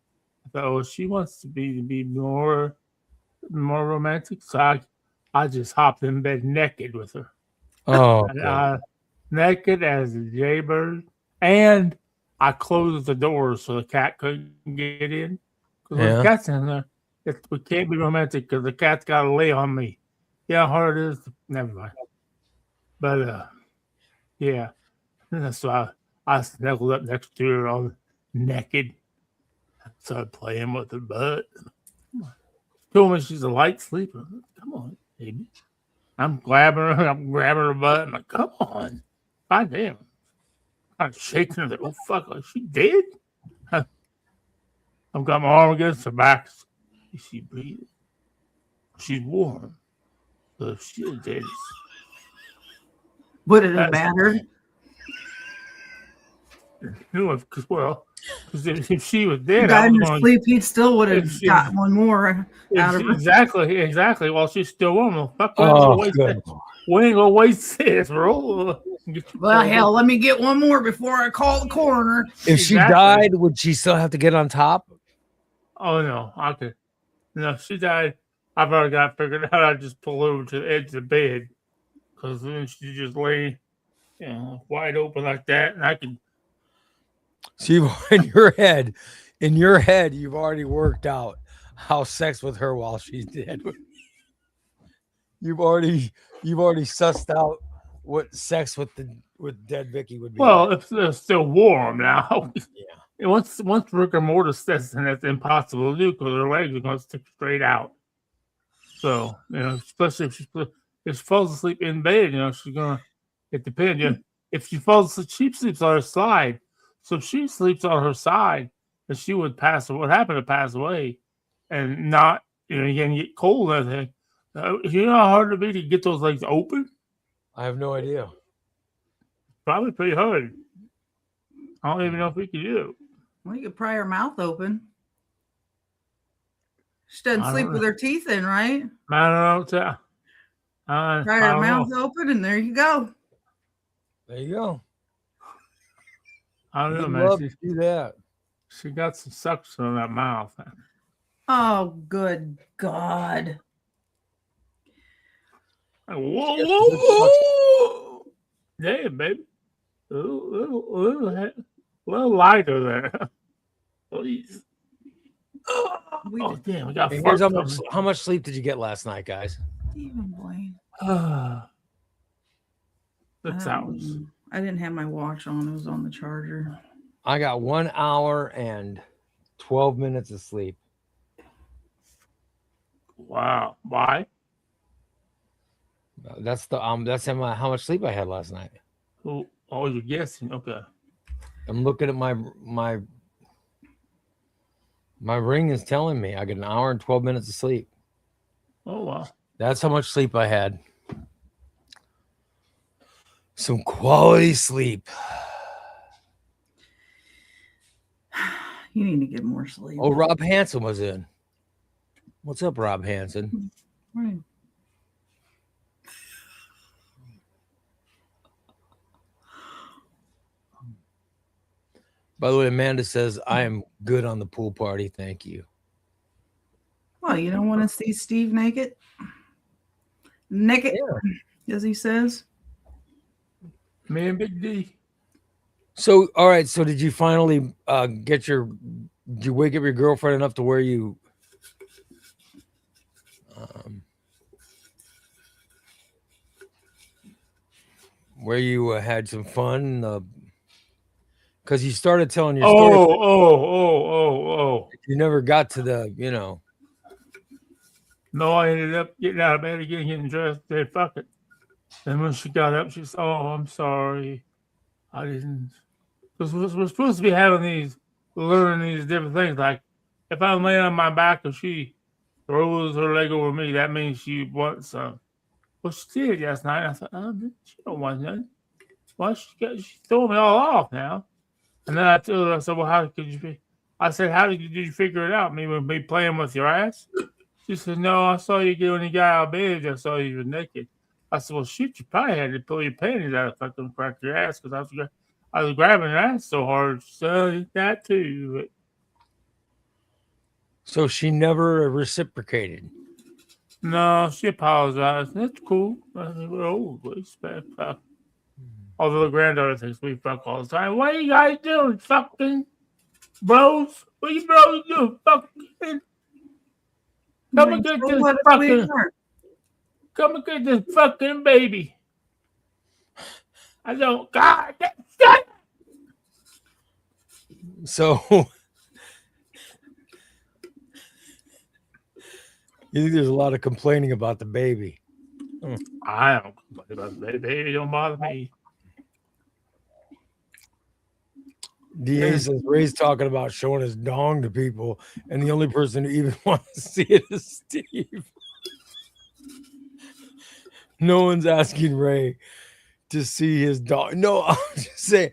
oh, she wants to be more romantic. So I just hopped in bed naked with her. Oh, naked as a jaybird, and I closed the door so the cat couldn't get in. Because the cat's in there, we can't be romantic because the cat's got to lay on me. Yeah, how hard it is. Never mind. But yeah, so I snuggled up next to her all naked. Started playing with her butt. Told me she's a light sleeper. Come on, baby. I'm grabbing her butt. I'm like, come on. God damn. I'm shaking her. Like, oh, fuck. Is she dead? I've got my arm against her back. Is she breathing? She's warm. So if she's dead. Would it have mattered? Well, if she was dead, I was going sleep, he still would have got one more out of her. Exactly. While she's still warm. Fuck, we ain't gonna waste this, bro. Well, hell, let me get one more before I call the coroner. If she died, would she still have to get on top? Oh no, I could. No, if she died, I've already got figured out. I just pull over to the edge of the bed because then she just lay, wide open like that, and I can. So in your head, you've already worked out how sex with her while she's dead. You've already sussed out what sex with dead Vicky would be. Well, if they're still warm now. Yeah. Once rigor mortis sets in, that's impossible to do because her legs are going to stick straight out. So, especially if she falls asleep in bed, she's going to, it depends. If she falls asleep, she sleeps on her side. So if she sleeps on her side, then she would pass. What happened to pass away and not, you can get cold and everything. You know how hard it'd be to get those legs open? I have no idea. Probably pretty hard. I don't even know if we could do it. Well, you could pry her mouth open. She doesn't sleep with her teeth in, right? I don't know. Pry her mouth open, and there you go. There you go. I don't know, I'd man. love to do that. She got some suction on that mouth. Oh, good God. Whoa. Damn, baby. A little lighter there. Please. Oh, damn. We got how much sleep did you get last night, guys? Even boy. 6 hours. I didn't have my watch on. It was on the charger. I got 1 hour and 12 minutes of sleep. Wow. Why? That's how much sleep I had last night. Oh, you're guessing. Okay. I'm looking at my ring is telling me I got 1 hour and 12 minutes of sleep. Oh, wow. That's how much sleep I had. Some quality sleep. You need to get more sleep. Oh, Rob Hansen was in. What's up, Rob Hansen? Right. By the way, Amanda says, I am good on the pool party. Thank you. Well, you don't want to see Steve naked? Naked, as he says. Me and Big D. So, all right. So did you finally did you wake up your girlfriend enough to where you had some fun? Because you started telling your story. Oh. You never got to the, No, I ended up getting out of bed again, getting dressed. Said, fuck it. And when she got up, she said, "Oh, I'm sorry. I didn't." Because we're supposed to be learning these different things. Like, if I'm laying on my back and she throws her leg over me, that means she wants some. Well, she did last night. I thought, she don't want nothing. Well, she threw me all off now. And then I told her, I said, well, how did you figure it out? Me playing with your ass? She said, no, I saw you when you got out of bed. I saw you were naked. I said, well, shit, you probably had to pull your panties out if I couldn't crack your ass because I was grabbing your ass so hard. So that too. But... So she never reciprocated? No, she apologized. That's cool. We're old. Although the granddaughter thinks we fuck all the time. What are you guys doing, fucking bros? What you bros do? Fucking come and get this fucking baby. I don't. God. So you think there's a lot of complaining about the baby? I don't complain about the baby. Don't bother me. DA says Ray's talking about showing his dong to people, and the only person who even wants to see it is Steve. No one's asking Ray to see his dong. No, I'm just saying.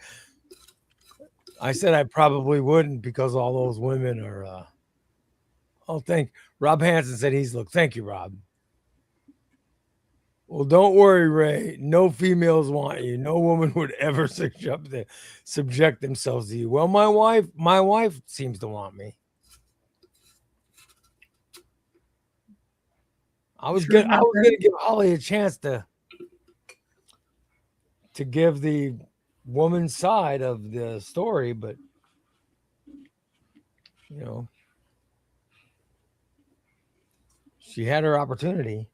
I said I probably wouldn't because all those women are. Rob Hansen said thank you, Rob. Well, don't worry, Ray. No females want you. No woman would ever subject themselves to you. Well, my wife seems to want me. I was gonna give Holly a chance to give the woman's side of the story, but you know, she had her opportunity.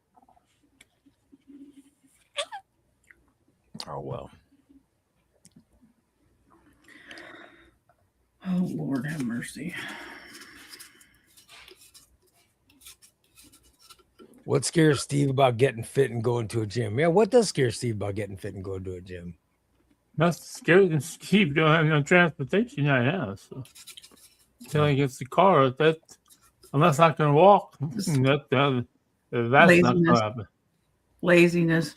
Oh, well. Oh, Lord have mercy. What scares Steve about getting fit and going to a gym? Yeah, what does scare Steve about getting fit and going to a gym? That's scary than Steve don't have no transportation right now. So until he gets the car, that unless I can walk, that's not going to happen. Laziness.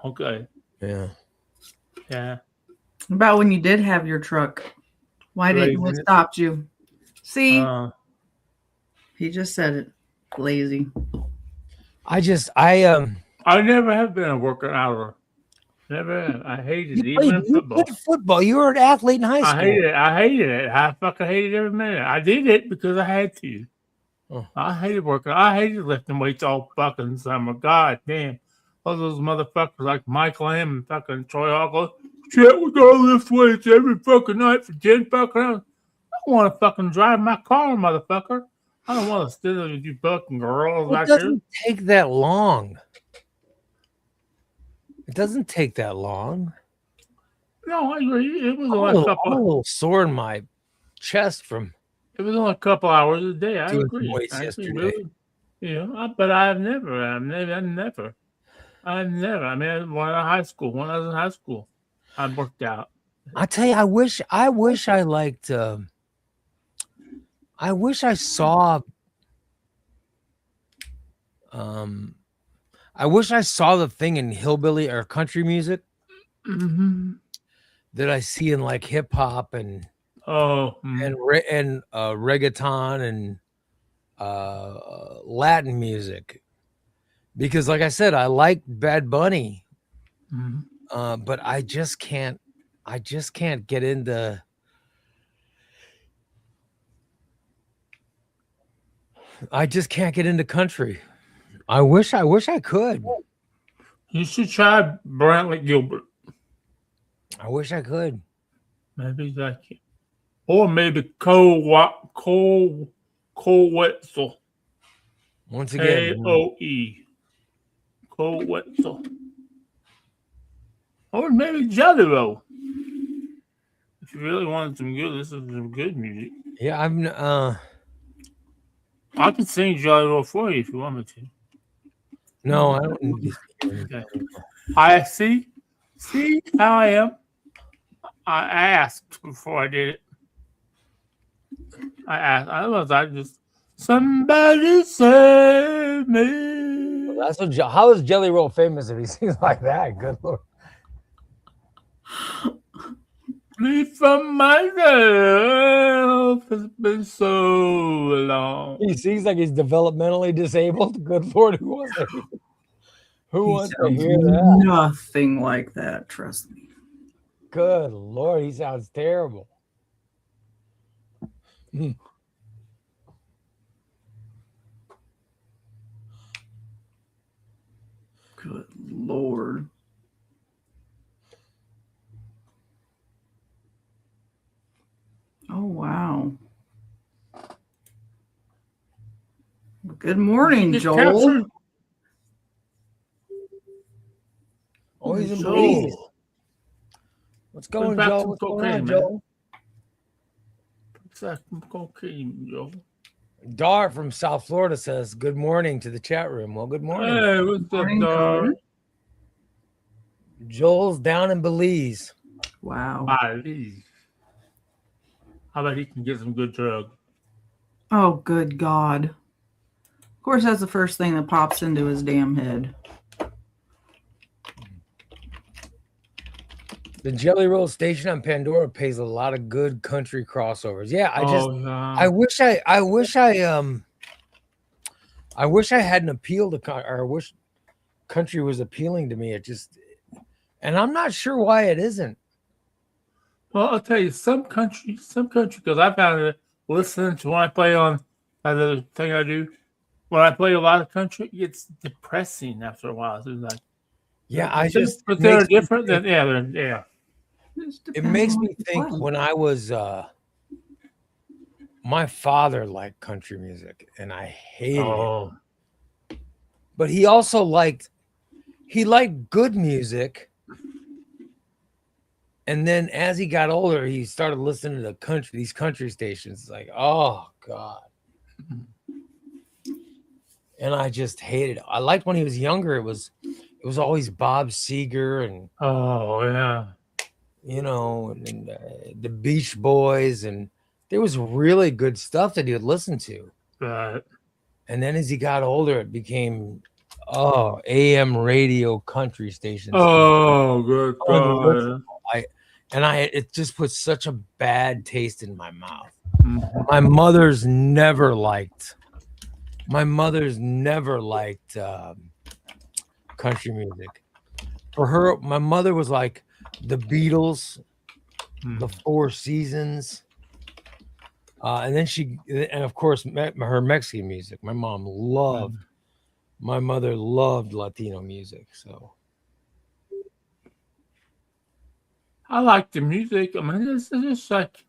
Okay. Yeah. Yeah. About when you did have your truck, why didn't it stop you? See, he just said it. Lazy. I never have been a worker hour. Never have. I hated it. Even in football. You played football. You were an athlete in high school. I hated it. I fucking hated every minute. I did it because I had to. Oh. I hated working. I hated lifting weights all fucking summer. God damn. All those motherfuckers like Michael M and fucking Troy Hawkle. Shit, we gotta lift weights every fucking night for 10 fucking hours. I don't want to fucking drive my car, motherfucker. I don't want to sit there with you fucking girls out there. It doesn't take that long. It doesn't take that long. No, I agree. It was only a little sore in my chest from. It was only a couple hours a day. I agree. Yesterday. Yeah, but I've never. I mean, when I was in high school, I worked out. I tell you, I wish I liked. I wish I saw. I wish I saw the thing in hillbilly or country music that I see in like hip hop and reggaeton and Latin music, because like I said, I like Bad Bunny, but I just can't get into. I just can't get into country. I wish I could. You should try Brantley Gilbert. I wish I could. Maybe like it. Or maybe Cole Wetzel. Once again. K-O-E. Cole Wetzel. Or maybe Jelly Roll. If you really wanted some good, this is some good music. Yeah, I can sing Jelly Roll for you if you want me to. No, I don't need to. Okay. I see how I am. I asked before I did it. I asked. Otherwise, I just somebody save me. Well, that's what. How is Jelly Roll famous if he sings like that? Good Lord. Me from myself. It's been so long. He sings like he's developmentally disabled. Good Lord, who wants to hear that? Nothing like that, trust me. Good Lord, he sounds terrible. Good Lord. Oh, wow. Good morning, Joel. Oh, he's in Belize. What's going, Joel? What's going on, Joel? What's that cocaine, Joel? Dar from South Florida says, good morning to the chat room. Well, good morning. Hey, what's up, Dar? Joel's down in Belize. Wow. Belize. How about he can get some good drugs? Oh, good God. Of course, that's the first thing that pops into his damn head. The Jelly Roll station on Pandora pays a lot of good country crossovers. Yeah, I wish I had an appeal to, or I wish country was appealing to me. And I'm not sure why it isn't. Well, I'll tell you, some country, because I found it listening to when I play on the thing I do, when I play a lot of country, it's depressing after a while. So it's like, but they're different. It makes me think when I was my father liked country music, and I hated Oh, it. But he also liked good music. And then as he got older, he started listening to these country stations. It's like, oh God. And I just hated it. I liked when he was younger. It was always Bob Seger and oh yeah. and the Beach Boys, and there was really good stuff that he would listen to. But And then as he got older, it became AM radio country stations. oh, good God. It just put such a bad taste in my mouth. Mhm. My mother's never liked country music. For her, my mother was like the Beatles, the Four Seasons, and of course her Mexican music. My mother loved Latino music. So I like the music. I mean, it's just like,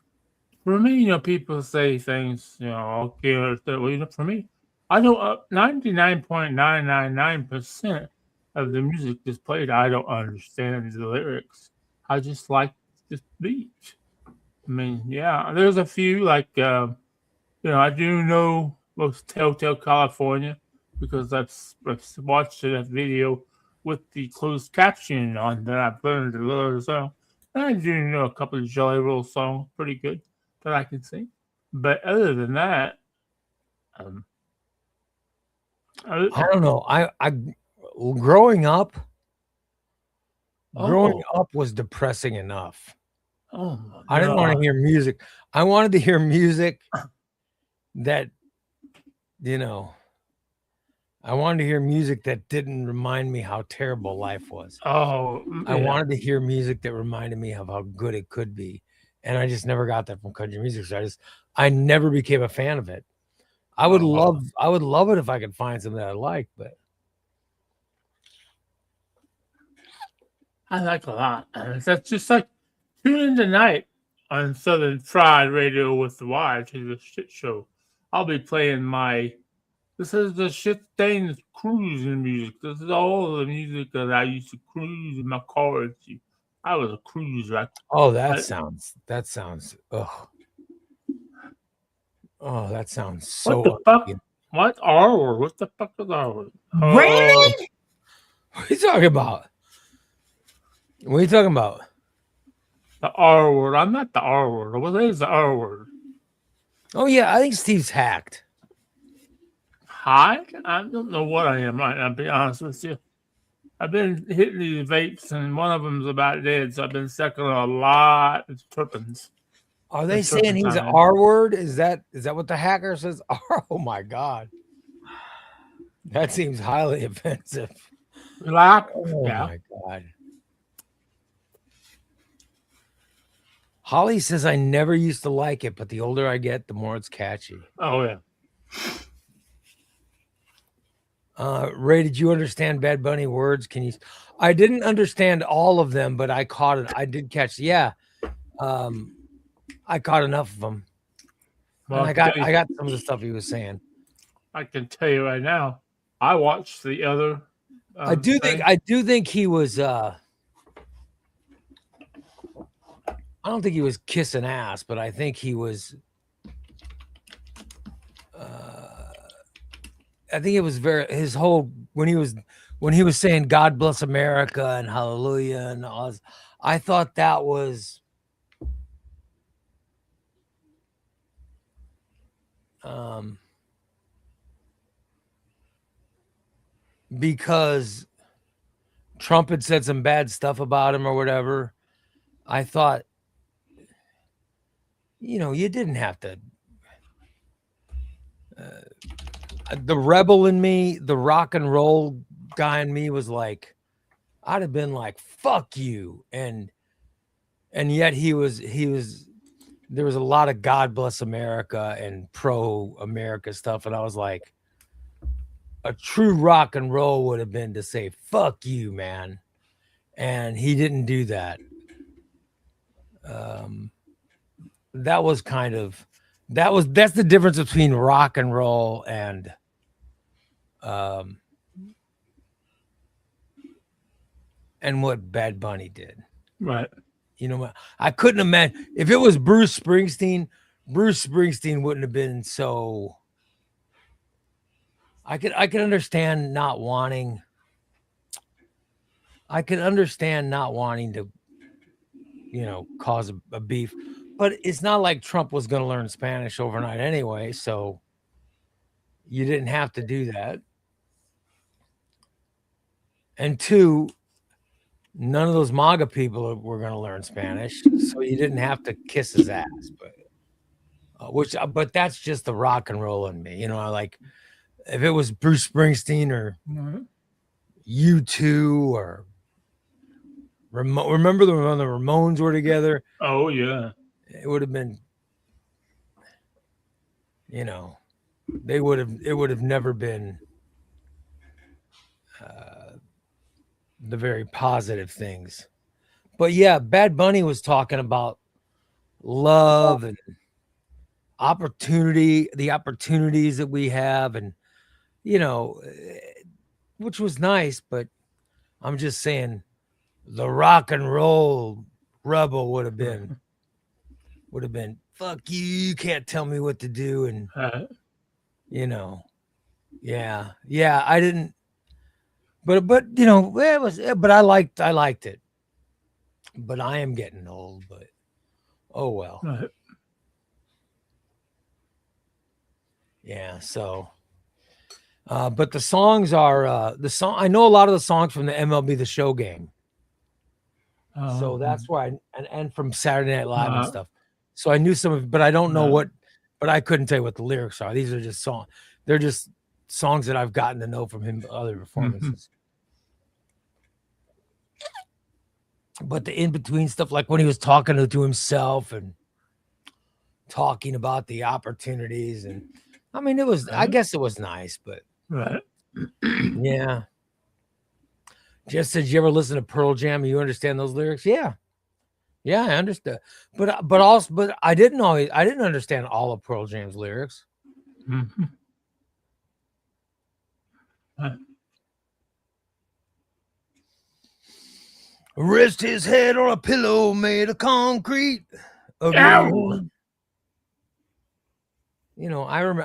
for me, people say things, okay, for me, I know 99.999% of the music that's played, I don't understand the lyrics. I just like the beat. I mean, yeah, there's a few, like, I do know Hotel California because I've watched that video with the closed caption on that I've learned a little song. And I do know a couple of Jelly Roll songs pretty good that I can sing. But other than that, um, I don't know. I growing up was depressing enough. Oh, I didn't want to hear music. I wanted to hear music that, I wanted to hear music that didn't remind me how terrible life was. Oh, I wanted to hear music that reminded me of how good it could be. And I just never got that from country music. So I never became a fan of it. I would love it if I could find something that I like, but I like a lot. That's just like tune in tonight on Southern Fried Radio with the Y to the shit show. I'll be playing this is the shit thing cruising music. This is all the music that I used to cruise in my car to. I was a cruiser. that sounds ugh. Oh, that sounds so. What the fuck? What R word? What the fuck is R word? Raymond? What are you talking about? What are you talking about? The R word. I'm not the R word. What is the R word? Oh yeah, I think Steve's hacked. High? I don't know what I am right now, to be honest with you. I've been hitting these vapes, and one of them's about dead, so I've been sucking a lot of terpenes. Are they saying he's an R word? Is that what the hacker says? Oh my God. That seems highly offensive. Relax. Oh yeah. My God. Holly says, I never used to like it, but the older I get, the more it's catchy. Oh, yeah. Ray, did you understand Bad Bunny words? I didn't understand all of them, but I caught it. I did catch. Yeah. I caught enough of them. Well, and I got some of the stuff he was saying. I can tell you right now, I watched the other. I do think he was. I don't think he was kissing ass, but I think he was. I think it was his whole when he was saying God bless America and hallelujah and all this, I thought that was because Trump had said some bad stuff about him or whatever. I thought, you didn't have to. The rebel in me, the rock and roll guy in me was like, I'd have been like, fuck you. And yet there was a lot of God bless America and pro America stuff. And I was like, a true rock and roll would have been to say, fuck you, man. And he didn't do that. That was kind of That's the difference between rock and roll and what Bad Bunny did. Right. You know, I couldn't imagine if it was Bruce Springsteen. Bruce Springsteen wouldn't have been so. I could understand not wanting. I could understand not wanting to, cause a beef, but it's not like Trump was going to learn Spanish overnight anyway, so you didn't have to do that. And two, none of those MAGA people were going to learn Spanish, so you didn't have to kiss his ass. But that's just the rock and roll in me, I like. If it was Bruce Springsteen or U2 or remember when the Ramones were together? Oh yeah, it would have been. It would have never been the very positive things. But yeah, Bad Bunny was talking about love and opportunity, the opportunities that we have, and which was nice, but I'm just saying the rock and roll rebel would have been fuck you can't tell me what to do, and yeah, I didn't, but it was, but I liked it, but I am getting old, but oh well. Right. Yeah, so but the songs are I know a lot of the songs from the MLB The Show game. So that's why, and from Saturday Night Live and stuff. So I knew some of it, but I don't know but I couldn't tell you what the lyrics are. These are just songs. They're just songs that I've gotten to know from him, other performances. But the in-between stuff, like when he was talking to himself and talking about the opportunities, and I mean, I guess it was nice, but right. Yeah. Just said, you ever listen to Pearl Jam and you understand those lyrics? Yeah, I understood. But I didn't understand all of Pearl Jam's lyrics. Mm-hmm. Rest his head on a pillow made of concrete. Ow! I remember.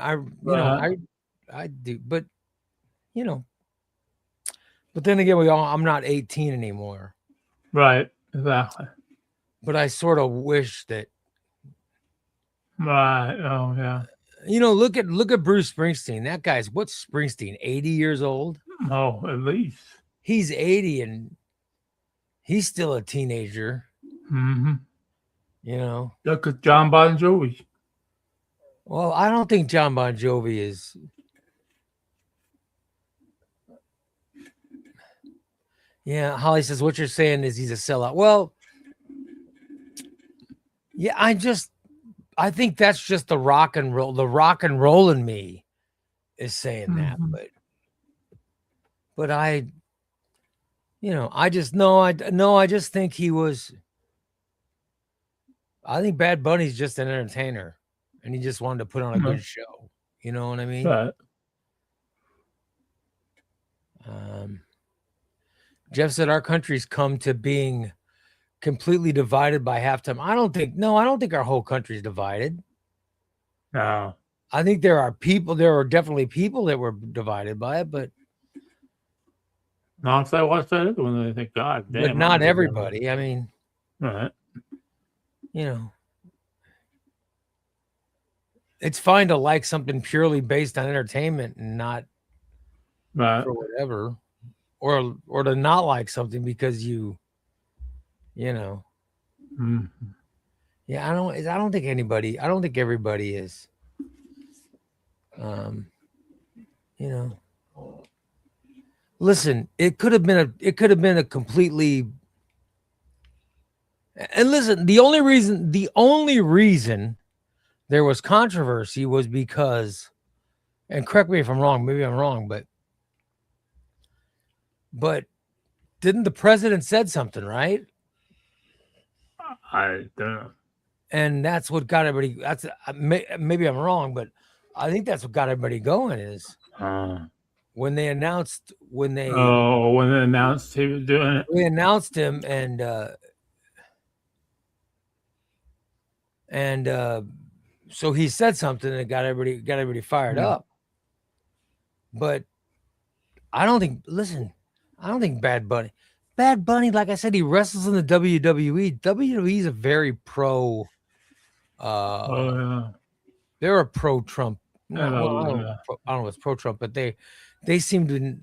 I do, but but then again, I'm not 18 anymore. Right. Exactly. But I sort of wish that. Right. Oh yeah. Look at Bruce Springsteen. That guy's, what's Springsteen? 80 years old. Oh, at least he's 80 and he's still a teenager. Mm-hmm. Look at John Bon Jovi. Well, I don't think John Bon Jovi is. Yeah, Holly says, what you're saying is he's a sellout. Well, yeah, I think that's just the rock and roll. The rock and roll in me is saying that, but I just think he was. I think Bad Bunny's just an entertainer, and he just wanted to put on a good show. You know what I mean? Right. Jeff said our country's come to being completely divided by halftime. I don't think our whole country's divided. No. I think there are definitely people that were divided by it, but not if I watch that other one, I think, God damn. But not everybody. I mean, right. It's fine to like something purely based on entertainment and not right. for whatever. Or to not like something because Mm-hmm. Yeah, I don't think everybody is listen, it could have been a completely, and listen, the only reason there was controversy was because, and correct me if I'm wrong, maybe I'm wrong, but didn't the president said something, right? I don't know. And that's what got everybody. That's maybe I'm wrong, but I think that's what got everybody going is when they announced when they announced he was doing it. We announced him and so he said something that got everybody fired up. But I don't think. Listen, I don't think Bad Bunny, like I said, he wrestles in the WWE. WWE is a very pro. They're a pro-Trump. I don't know if it's pro-Trump, but they seem to.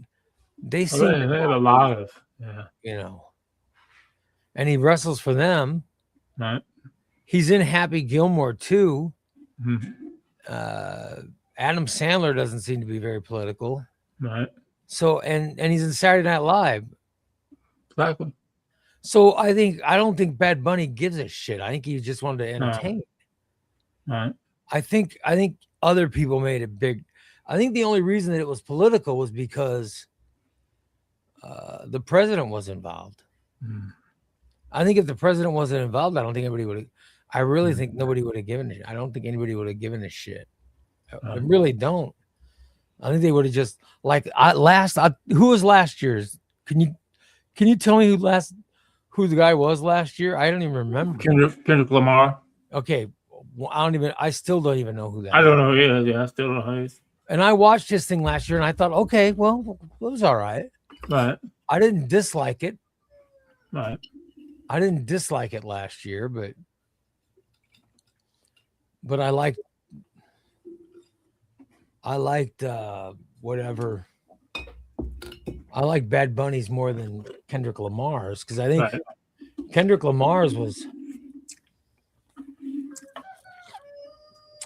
They have a lot of and he wrestles for them. Right. He's in Happy Gilmore too. Mm-hmm. Adam Sandler doesn't seem to be very political. Right. So and he's in Saturday Night Live. Exactly. So I don't think Bad Bunny gives a shit. I think he just wanted to entertain. Right. I think other people made it big. I think the only reason that it was political was because the president was involved. Mm. I think if the president wasn't involved, I don't think anybody would have. I really think nobody would have given it. I don't think anybody would have given a shit. I really don't. I think they would have just who was last year's? Can you tell me who the guy was last year? I don't even remember. Kendrick Lamar. Okay, I still don't even know who that. I don't know. Yeah, I still don't know who he is. And I watched his thing last year, and I thought, okay, well, it was all right. Right. I didn't dislike it. Right. I didn't dislike it last year, but I liked whatever. I like Bad Bunny's more than Kendrick Lamar's because I think Kendrick Lamar's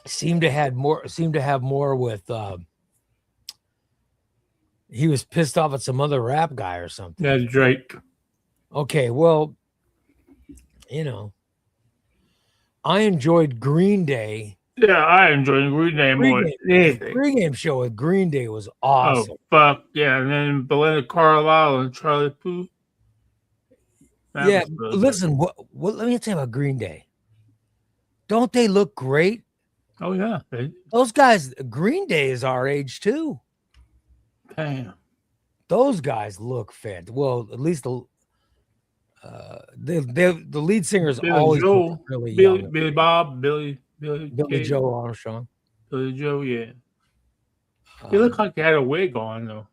seemed to have more with he was pissed off at some other rap guy or something. Yeah, Drake. Okay, well, I enjoyed Green Day. Yeah, I enjoyed Green Day more than anything. Pre-game show with Green Day was awesome. Oh, fuck. Yeah, and then Belinda Carlisle and Charlie Puth. Listen, what let me tell you about Green Day. Don't they look great? Oh, yeah. Those guys, Green Day is our age, too. Damn. Those guys look fantastic. Well, at least the lead singers always look really young. Billy Bob, Billy Joe Armstrong. Billy Joe, yeah. He looked like he had a wig on, though.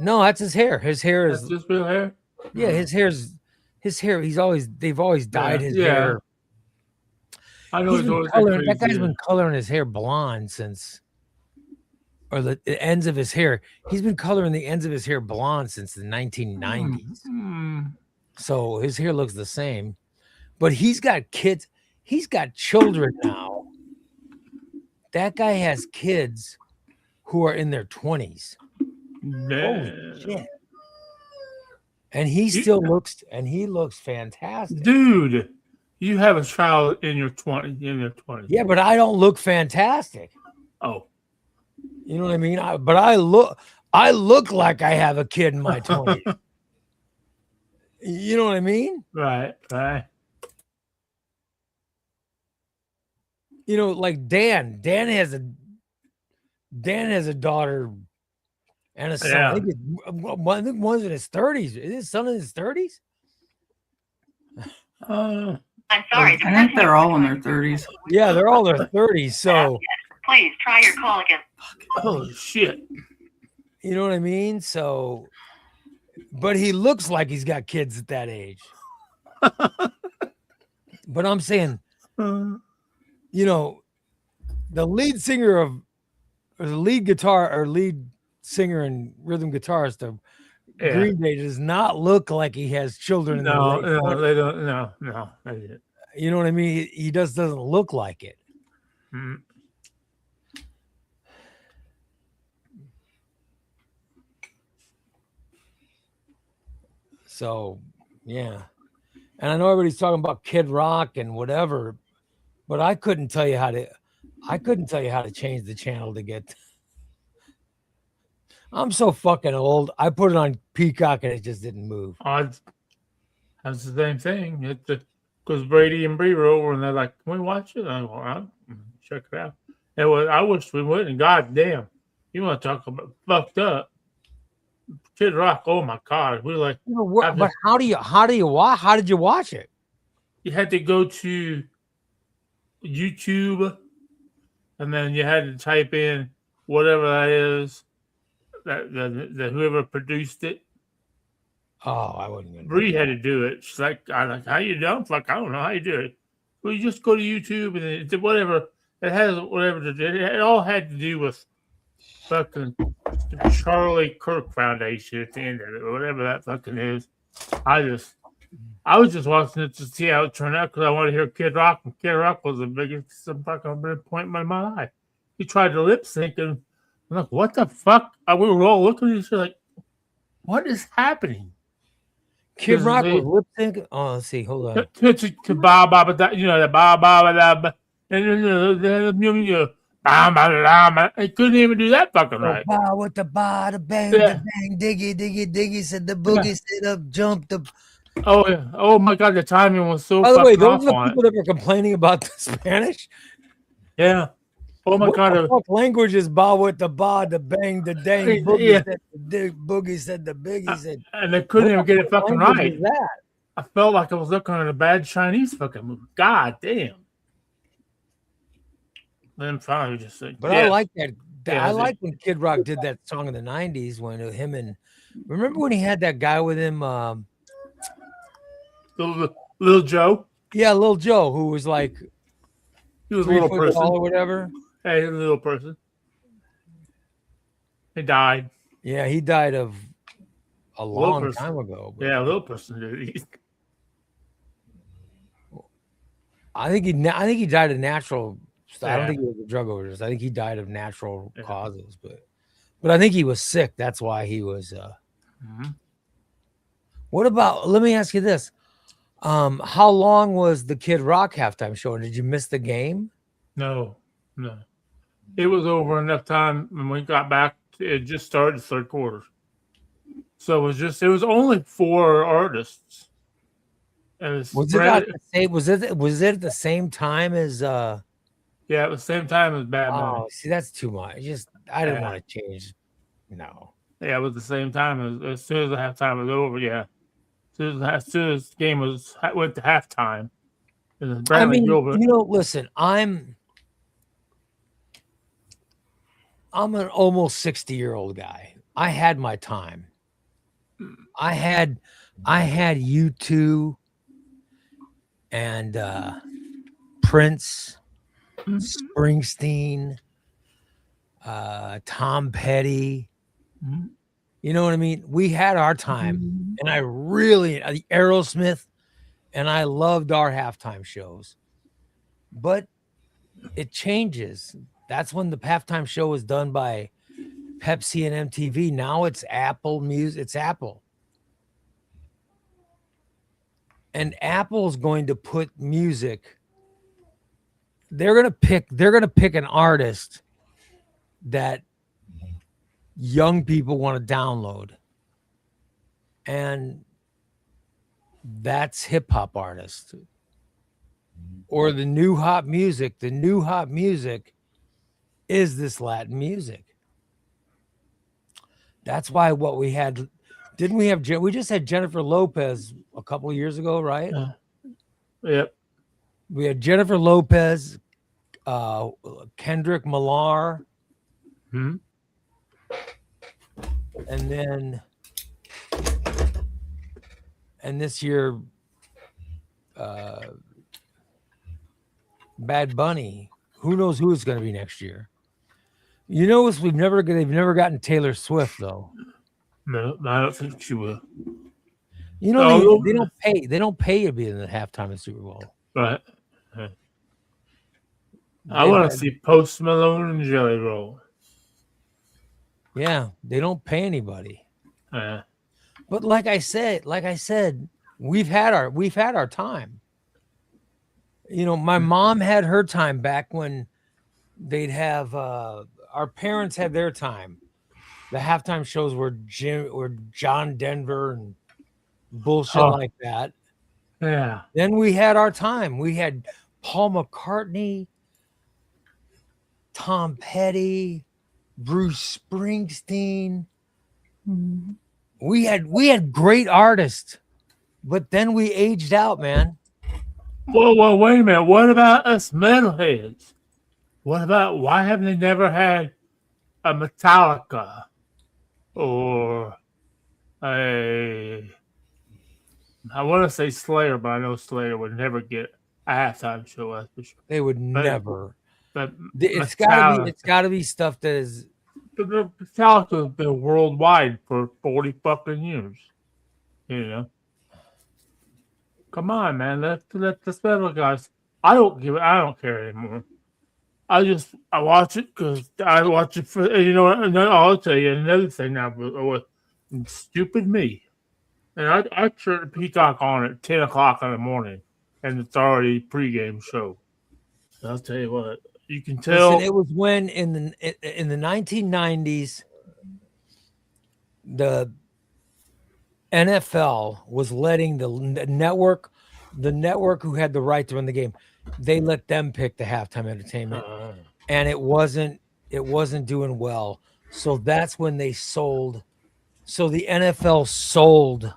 No, that's his hair. His hair is just real hair. Yeah, his hair. They've always dyed his hair. I know that guy's been coloring his hair blonde since, or the ends of his hair. He's been coloring the ends of his hair blonde since the 1990s. So his hair looks the same, but he's got kids. He's got children now. That guy has kids who are in their 20s. Holy shit. And he looks fantastic. Dude, you have a child in your 20s. Yeah, but I don't look fantastic. Oh. You know what I mean? But I look like I have a kid in my 20s. You know what I mean? Right. Like Dan. Dan has a daughter and a son. Yeah. I think one's in his 30s. Is his son in his 30s? I'm sorry. I think they're all in their 30s. Yeah, they're all in their 30s. So please try your call again. Holy shit. You know what I mean? So, but he looks like he's got kids at that age. But I'm saying, the lead singer lead singer and rhythm guitarist of Green Day does not look like he has children. No, they don't. No, they didn't. You know what I mean? He doesn't look like it. Mm-hmm. So, yeah. And I know everybody's talking about Kid Rock and whatever, but I couldn't tell you how to change the channel to get. I'm so fucking old. I put it on Peacock and it just didn't move. That's the same thing. because Brady and Bree were over, and they're like, "Can we watch it?" And I go, check it out. I wish we wouldn't. God damn, you want to talk about fucked up? Kid Rock. Oh my God, we were like, but how did you watch it? You had to go to YouTube, and then you had to type in whatever that is, that whoever produced it. Oh, I wouldn't. Bree had to do it. She's like, how you do? Like, I don't know how you do it. Well, you just go to YouTube and it, whatever it has, whatever to do. It all had to do with fucking the Charlie Kirk Foundation at the end of it, or whatever that fucking is. I was just watching it to see how it turned out because I wanted to hear Kid Rock, and Kid Rock was the biggest fucking disappointment in my life. He tried to lip sync, and I'm like, what the fuck? We were all looking at each other like, what is happening? Kid Rock was lip sync. Oh, let's see. Hold on. To ba ba ba, you know, the ba ba ba ba, and then I couldn't even do that fucking right. Ba with the ba, the bang, the bang, diggy, diggy, diggy. Said the boogie, sit up, jump the. Oh yeah! Oh my God, the timing was so. By the way, those are the people that were complaining about the Spanish. Yeah. Oh my God! The fuck language is ba with the ba, the bang, the dang. Boogie said the boogie said the biggie said. And they couldn't even get it fucking right. I felt like I was looking at a bad Chinese fucking movie. God damn. Then finally, just like. But I like that. I like when Kid Rock did that song in the '90s when him and. Remember when he had that guy with him? Little Joe. Yeah, Little Joe, who was like. He was a little person or whatever. Hey, a little person. He died. Yeah, he died of a long time ago. But... Yeah, a little person did. I think he died of natural. I don't think he was a drug overdose. I think he died of natural causes, but I think he was sick. That's why he was. What about? Let me ask you this: how long was the Kid Rock halftime show? Did you miss the game? No. It was over enough time when we got back. It just started the third quarter, so it was only 4 artists. And was it at the same time as? Yeah, it was the same time as Bad Bunny. Oh, see, that's too much. I didn't want to change. No. Yeah, it was the same time as soon as the halftime was over. Yeah, as soon as the game went to halftime. Listen, I'm an almost 60-year-old guy. I had my time. I had U2 and Prince, Springsteen, Tom Petty. You know what I mean? We had our time, and I really Aerosmith, and I loved our halftime shows. But it changes. That's when the halftime show was done by Pepsi and MTV. Now it's Apple Music. It's Apple. And Apple's going to put music. They're going to pick an artist that young people want to download. And that's hip hop artist. Or the new hot music. The new hot music is this Latin music. That's why what we had, didn't we have, we just had Jennifer Lopez a couple of years ago, right? Yep. We had Jennifer Lopez, Kendrick Lamar, and this year, Bad Bunny. Who knows who it's going to be next year? You know, they've never gotten Taylor Swift though. No, I don't think she will. You know, they don't pay to be in the halftime of Super Bowl. Right. I want to see Post Malone and Jelly Roll. Yeah, they don't pay anybody. But like I said, we've had our time. You know, my mom had her time back when they'd have our parents had their time. The halftime shows were John Denver and bullshit like that. Yeah. Then we had our time. We had Paul McCartney, Tom Petty, Bruce Springsteen. Mhm. We had great artists, but then we aged out, man. Well, wait a minute. What about us metalheads? What about why haven't they never had a Metallica or a? I want to say Slayer, but I know Slayer would never get a halftime show. That's for sure. They would But, never. but It's Metallica, gotta be stuff that is. Metallica has been worldwide for 40 fucking years. You know. Come on, man. Let the metal guys. I don't care anymore. I watch it because I watch it for, you know, and then I'll tell you another thing now, with stupid me. And I turn the Peacock on at 10 o'clock in the morning, and it's already pregame show. I'll tell you what, you can tell. Listen, it was when in the 1990s, the NFL was letting the network who had the right to run the game, they let them pick the halftime entertainment, and it wasn't doing well. So that's when they sold. So the NFL sold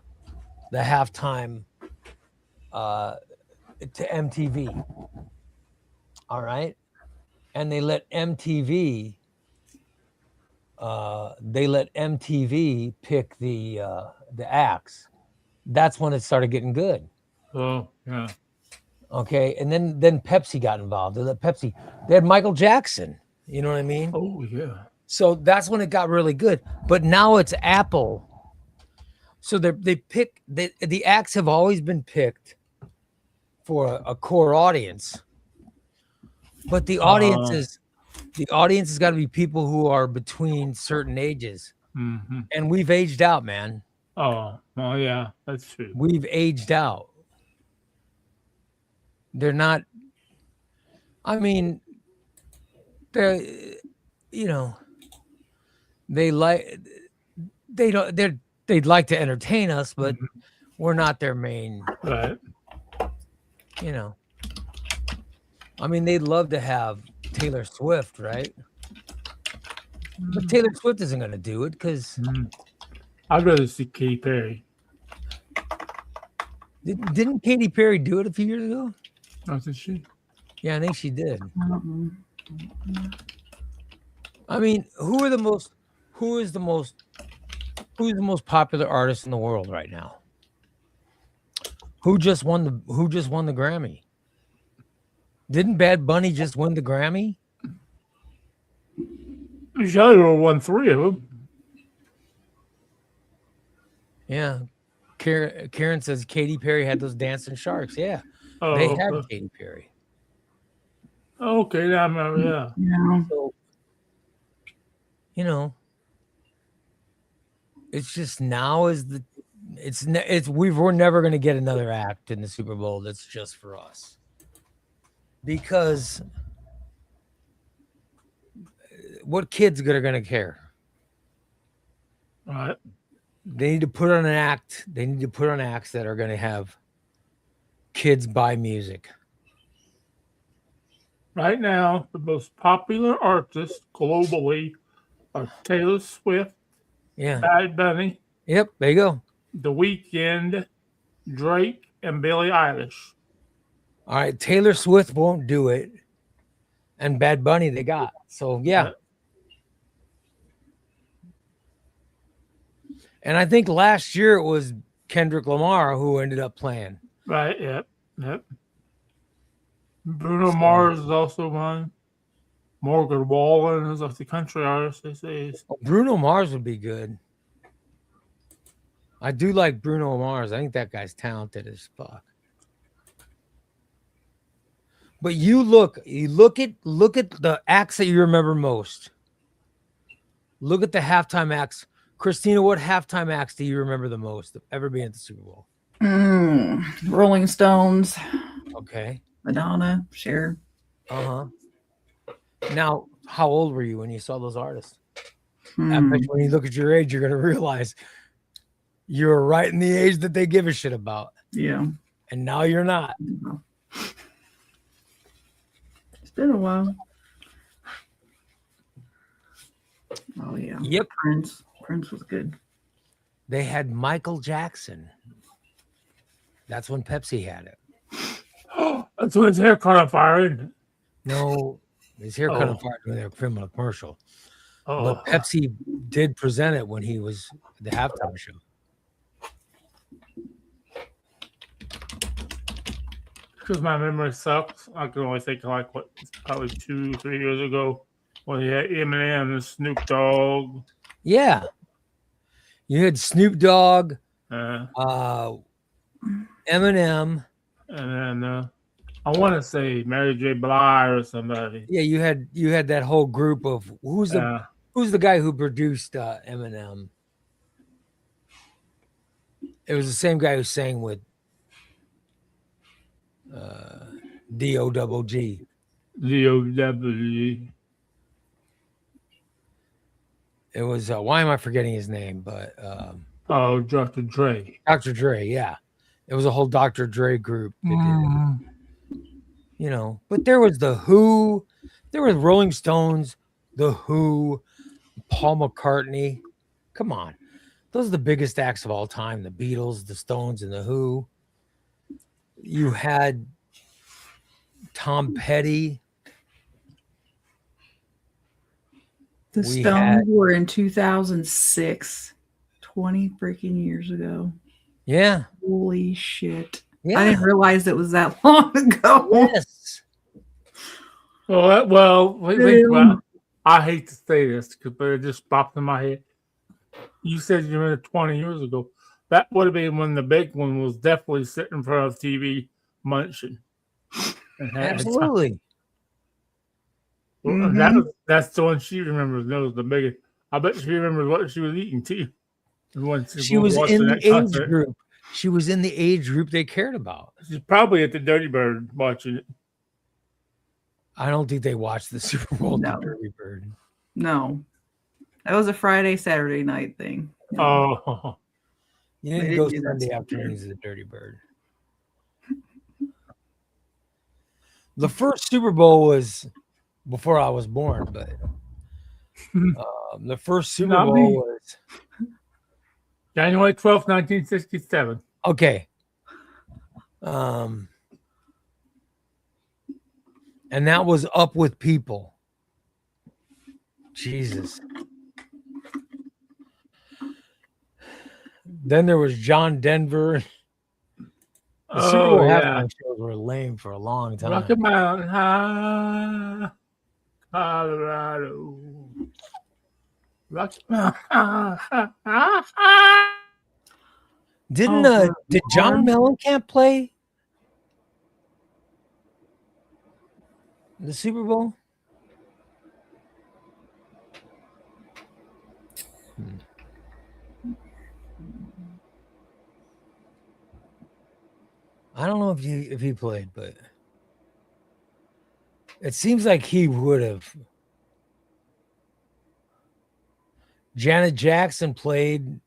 the halftime to MTV. All right, and they let MTV pick the acts. That's when it started getting good. Oh yeah. Okay, and then Pepsi got involved. They had Michael Jackson. You know what I mean? Oh yeah. So that's when it got really good. But now it's Apple. So the acts have always been picked for a core audience. But the audience has got to be people who are between certain ages. Mm-hmm. And we've aged out, man. Oh, well, yeah, that's true. We've aged out. They're not, I mean, they're, you know, they'd like to entertain us, but we're not their main, Right. you know. I mean, they'd love to have Taylor Swift, right? But Taylor Swift isn't going to do it because I'd rather see Katy Perry. Didn't Katy Perry do it a few years ago? Oh, did she? Yeah, I think she did. I mean, who is the most popular artist in the world right now? Who just won the Grammy? Didn't Bad Bunny just win the Grammy? Shelly won 3 of them. Yeah. Karen says Katy Perry had those dancing sharks. Yeah. Oh, They had Katy Perry. Okay, yeah. Yeah. So, you know, it's just now we're never going to get another act in the Super Bowl that's just for us. Because what kids are going to care? All right. They need to put on an act. They need to put on acts that are going to have kids buy music. Right now, the most popular artists globally are Taylor Swift, Yeah. Bad Bunny, Yep. There you go. The Weeknd, Drake, and Billie Eilish. All right. Taylor Swift won't do it. And Bad Bunny they got. So, yeah. And I think last year it was Kendrick Lamar who ended up playing. Right, yep. Bruno Mars is also one. Morgan Wallen is like the country artist, they say. Bruno Mars would be good. I do like Bruno Mars. I think that guy's talented as fuck. But you look at the acts that you remember most. Look at the halftime acts. Christina, what halftime acts do you remember the most of ever being at the Super Bowl? Rolling Stones. Okay. Madonna, Cher. Uh-huh. Now, how old were you when you saw those artists? I bet when you look at your age, you're going to realize you're right in the age that they give a shit about. Yeah. and now you're not. It's been a while. Oh yeah. Yep. Prince was good. They had Michael Jackson. That's when Pepsi had it. That's when his hair caught on fire, isn't it? No, his hair caught on fire when they were filming a commercial. Oh. But Pepsi did present it when he was at the halftime show. Because my memory sucks. I can only think of like what, probably 2-3 years ago when he had Eminem and Snoop Dogg. Yeah. You had Snoop Dogg, Eminem, Eminem. and then I want to say Mary J. Blige or somebody. Yeah, you had that whole group of who's the guy who produced Eminem? It was the same guy who sang with D-O-double-G. D-O-double-G. It was why am I forgetting his name? But Dr. Dre. Dr. Dre, yeah. It was a whole Dr. Dre group that did it. You know, but there was the Who, there was Rolling Stones, the Who, Paul McCartney. Come on. Those are the biggest acts of all time. The Beatles, the Stones, and the Who. You had Tom Petty. The Stones were in 2006, 20 freaking years ago. Yeah. Holy shit. Yeah. I didn't realize it was that long ago. Yes. Well, I hate to say this, but it just popped in my head. You said you were 20 years ago. That would have been when the big one was definitely sitting in front of TV munching. Absolutely. That's the one she remembers. Knows the biggest. I bet she remembers what she was eating too. She was in the age group. She was in the age group they cared about. She's probably at the Dirty Bird watching it. I don't think they watched the Super Bowl. No. The Dirty Bird. No, that was a Friday, Saturday night thing. Oh, you didn't go Sunday afternoons to the Dirty Bird. The first Super Bowl was before I was born, but the first Super Bowl was January 12th, 1967. Okay. And that was Up with People. Jesus. Then there was John Denver. The Super Bowl halftime shows were lame for a long time. Rocky Mountain High, Colorado. Rocky Mountain High. Did John Mellencamp play the Super Bowl? I don't know if he played, but it seems like he would have. Janet Jackson played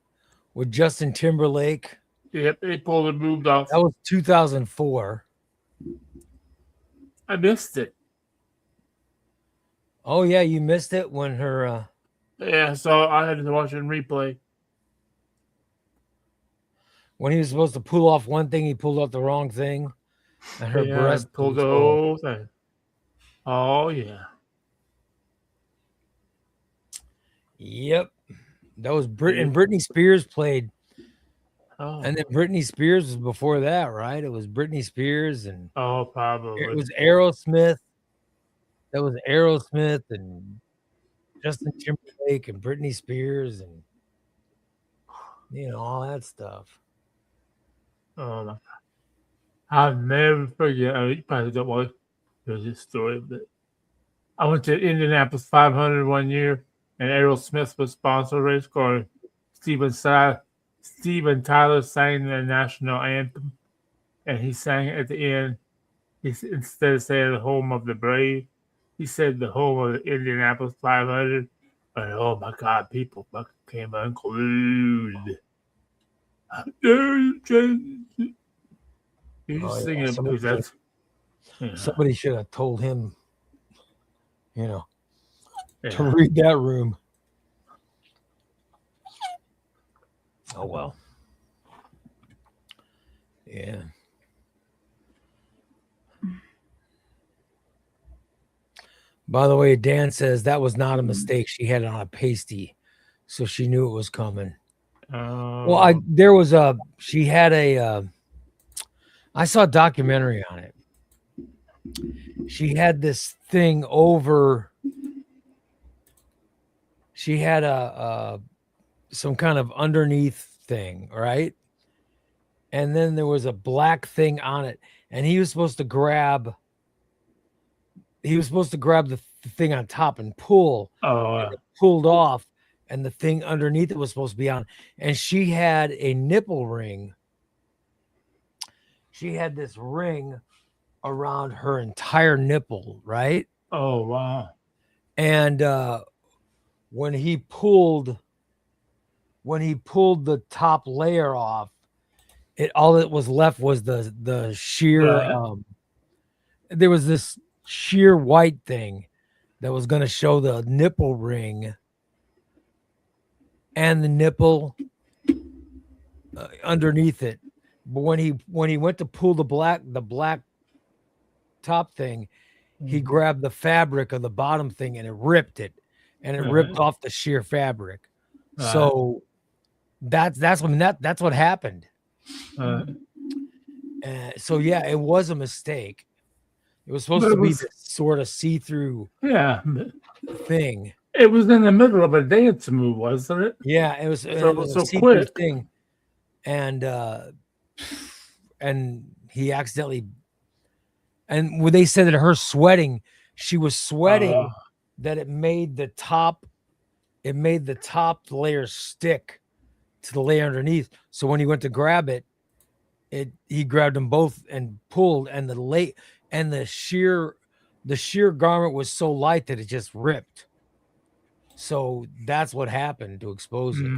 with Justin Timberlake. Yep, they pulled and moved off. That was 2004. I missed it. Oh yeah, you missed it when her. Yeah, so I had to watch it in replay. When he was supposed to pull off one thing, he pulled off the wrong thing, and her breast pulled the whole thing. Oh yeah. Yep, that was Britney. Britney Spears played. Oh. And then Britney Spears was before that, right? It was Britney Spears and probably it was Aerosmith. That was Aerosmith and Justin Timberlake and Britney Spears and all that stuff. Oh my God. I'll never forget. You probably don't want to hear this story, but I went to Indianapolis 500 one year, and Aerosmith was sponsored race car. Steven Tyler sang the national anthem, and he sang at the end. Instead of saying the home of the brave, he said the home of the Indianapolis 500. And oh my God, people came unglued. How dare you change it? You're just Oh, yeah. thinking because that's. Somebody should have told him, to Yeah. read that room. Oh, well. Yeah. By the way, Dan says that was not a mistake. She had it on a pasty, so she knew it was coming. Well, I saw a documentary on it. She had this thing over. She had some kind of underneath thing, right? And then there was a black thing on it, and he was supposed to grab the thing on top and pull. And it pulled off, and the thing underneath it was supposed to be on. And she had a nipple ring. She had this ring around her entire nipple, right? Oh, wow. And when he pulled the top layer off, all it was left was the sheer there was this sheer white thing that was going to show the nipple ring and the nipple underneath it. But when he went to pull the black top thing, he grabbed the fabric of the bottom thing and it ripped it, and it ripped off the sheer fabric. So that's what happened. So yeah, it was a mistake. It was supposed to be this sort of see-through thing. It was in the middle of a dance move, wasn't it? Yeah, it was so see-through quick thing, and he accidentally. And when they said that her sweating, she was sweating that it made the top layer stick to the layer underneath. So when he went to grab it, he grabbed them both and pulled, and the sheer garment was so light that it just ripped. So that's what happened to expose it.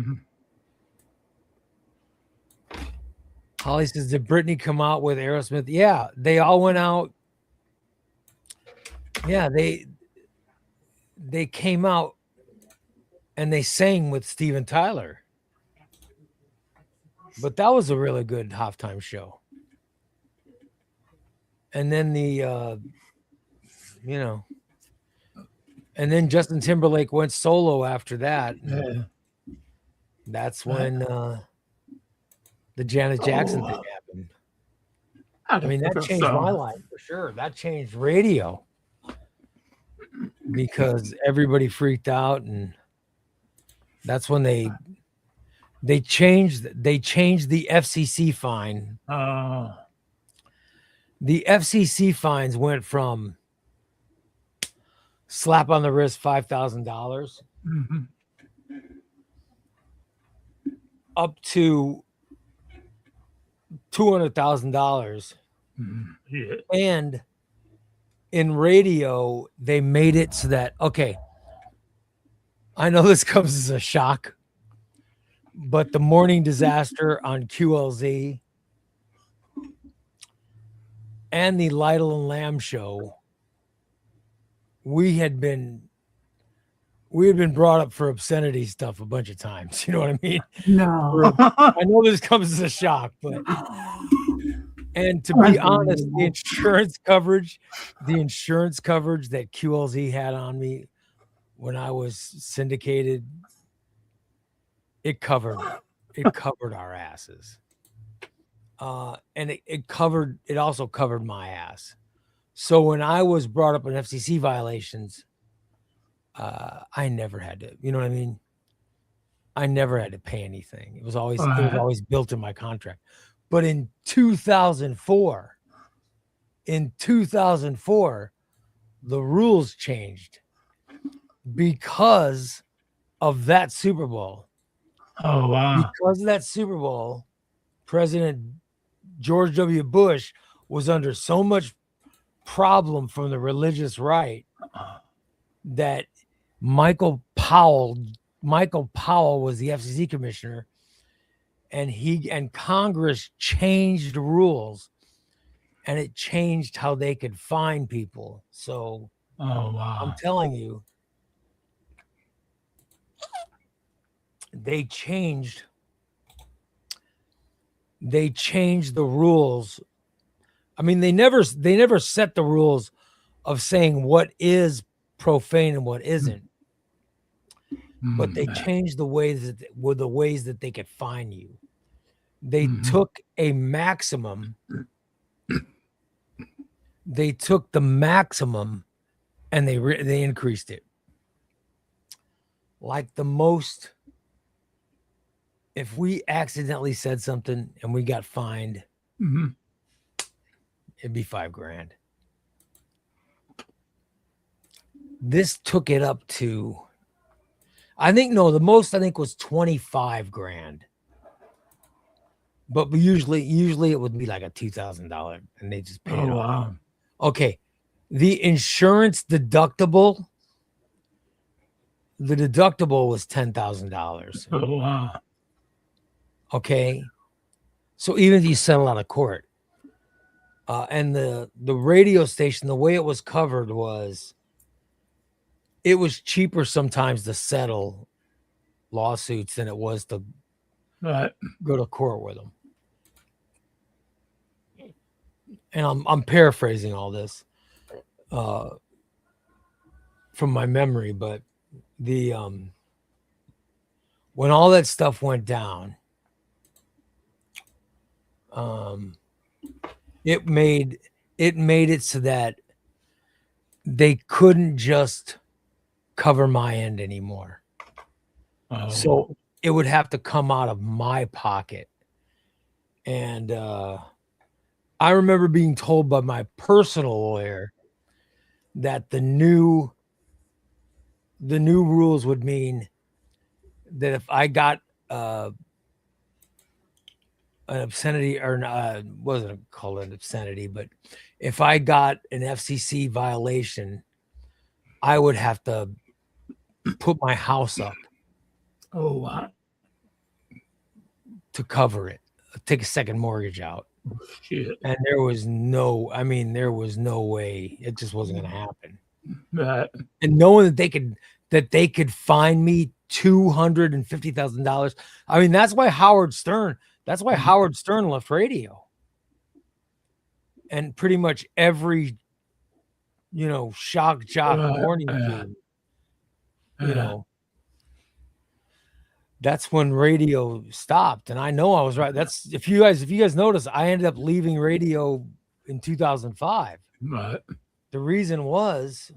Holly says, did Britney come out with Aerosmith? Yeah, they all went out. Yeah, they came out and they sang with Steven Tyler. But that was a really good halftime show. And then and then Justin Timberlake went solo after that. Yeah. That's when the Janet Jackson thing happened. I mean, that changed my life for sure. That changed radio because everybody freaked out, and that's when they changed the FCC fine. The FCC fines went from slap on the wrist $5,000 up to $200,000. Yeah. And in radio, they made it so that, okay, I know this comes as a shock, but the morning disaster on QLZ and the Lytle and Lamb show, we had been brought up for obscenity stuff a bunch of times. You know what I mean? No. I know this comes as a shock, but and to be honest, the insurance coverage that QLZ had on me when I was syndicated, it covered our asses. And it also covered my ass. So when I was brought up on FCC violations, I never had to, you know what I mean? I never had to pay anything. It was always built in my contract. But in 2004, the rules changed because of that Super Bowl. Oh, wow. Because of that Super Bowl, President George W. Bush was under so much problem from the religious right that Michael Powell was the FCC commissioner, and Congress changed rules and it changed how they could find people. So Oh wow. I'm telling you, they changed the rules. I mean, they never set the rules of saying what is profane and what isn't. But they changed the ways that they could find you. They took a maximum. They took the maximum, and they increased it. Like the most. If we accidentally said something and we got fined, it'd be $5,000. This took it up to. The most I think was $25,000. But usually it would be like a $2,000, and they just pay it off. Wow. Okay, the insurance deductible. The deductible was $10,000. Oh wow. Okay, so even if you settle out of court, and the radio station, the way it was covered was. It was cheaper sometimes to settle lawsuits than it was to go to court with them. And I'm paraphrasing all this from my memory, but the when all that stuff went down, it made it so that they couldn't just cover my end anymore. So it would have to come out of my pocket. And I remember being told by my personal lawyer that the new rules would mean that if I got an obscenity, or wasn't called an obscenity, but if I got an FCC violation, I would have to put my house up. Oh wow. To cover it, take a second mortgage out. Shit. And there was no way. It just wasn't going to happen. And knowing that they could find me $250,000. I mean, that's why Howard Stern left radio. And pretty much every, shock jock morning team, that's when radio stopped. And I know I was right. That's if you guys notice, I ended up leaving radio in 2005. Right. The reason was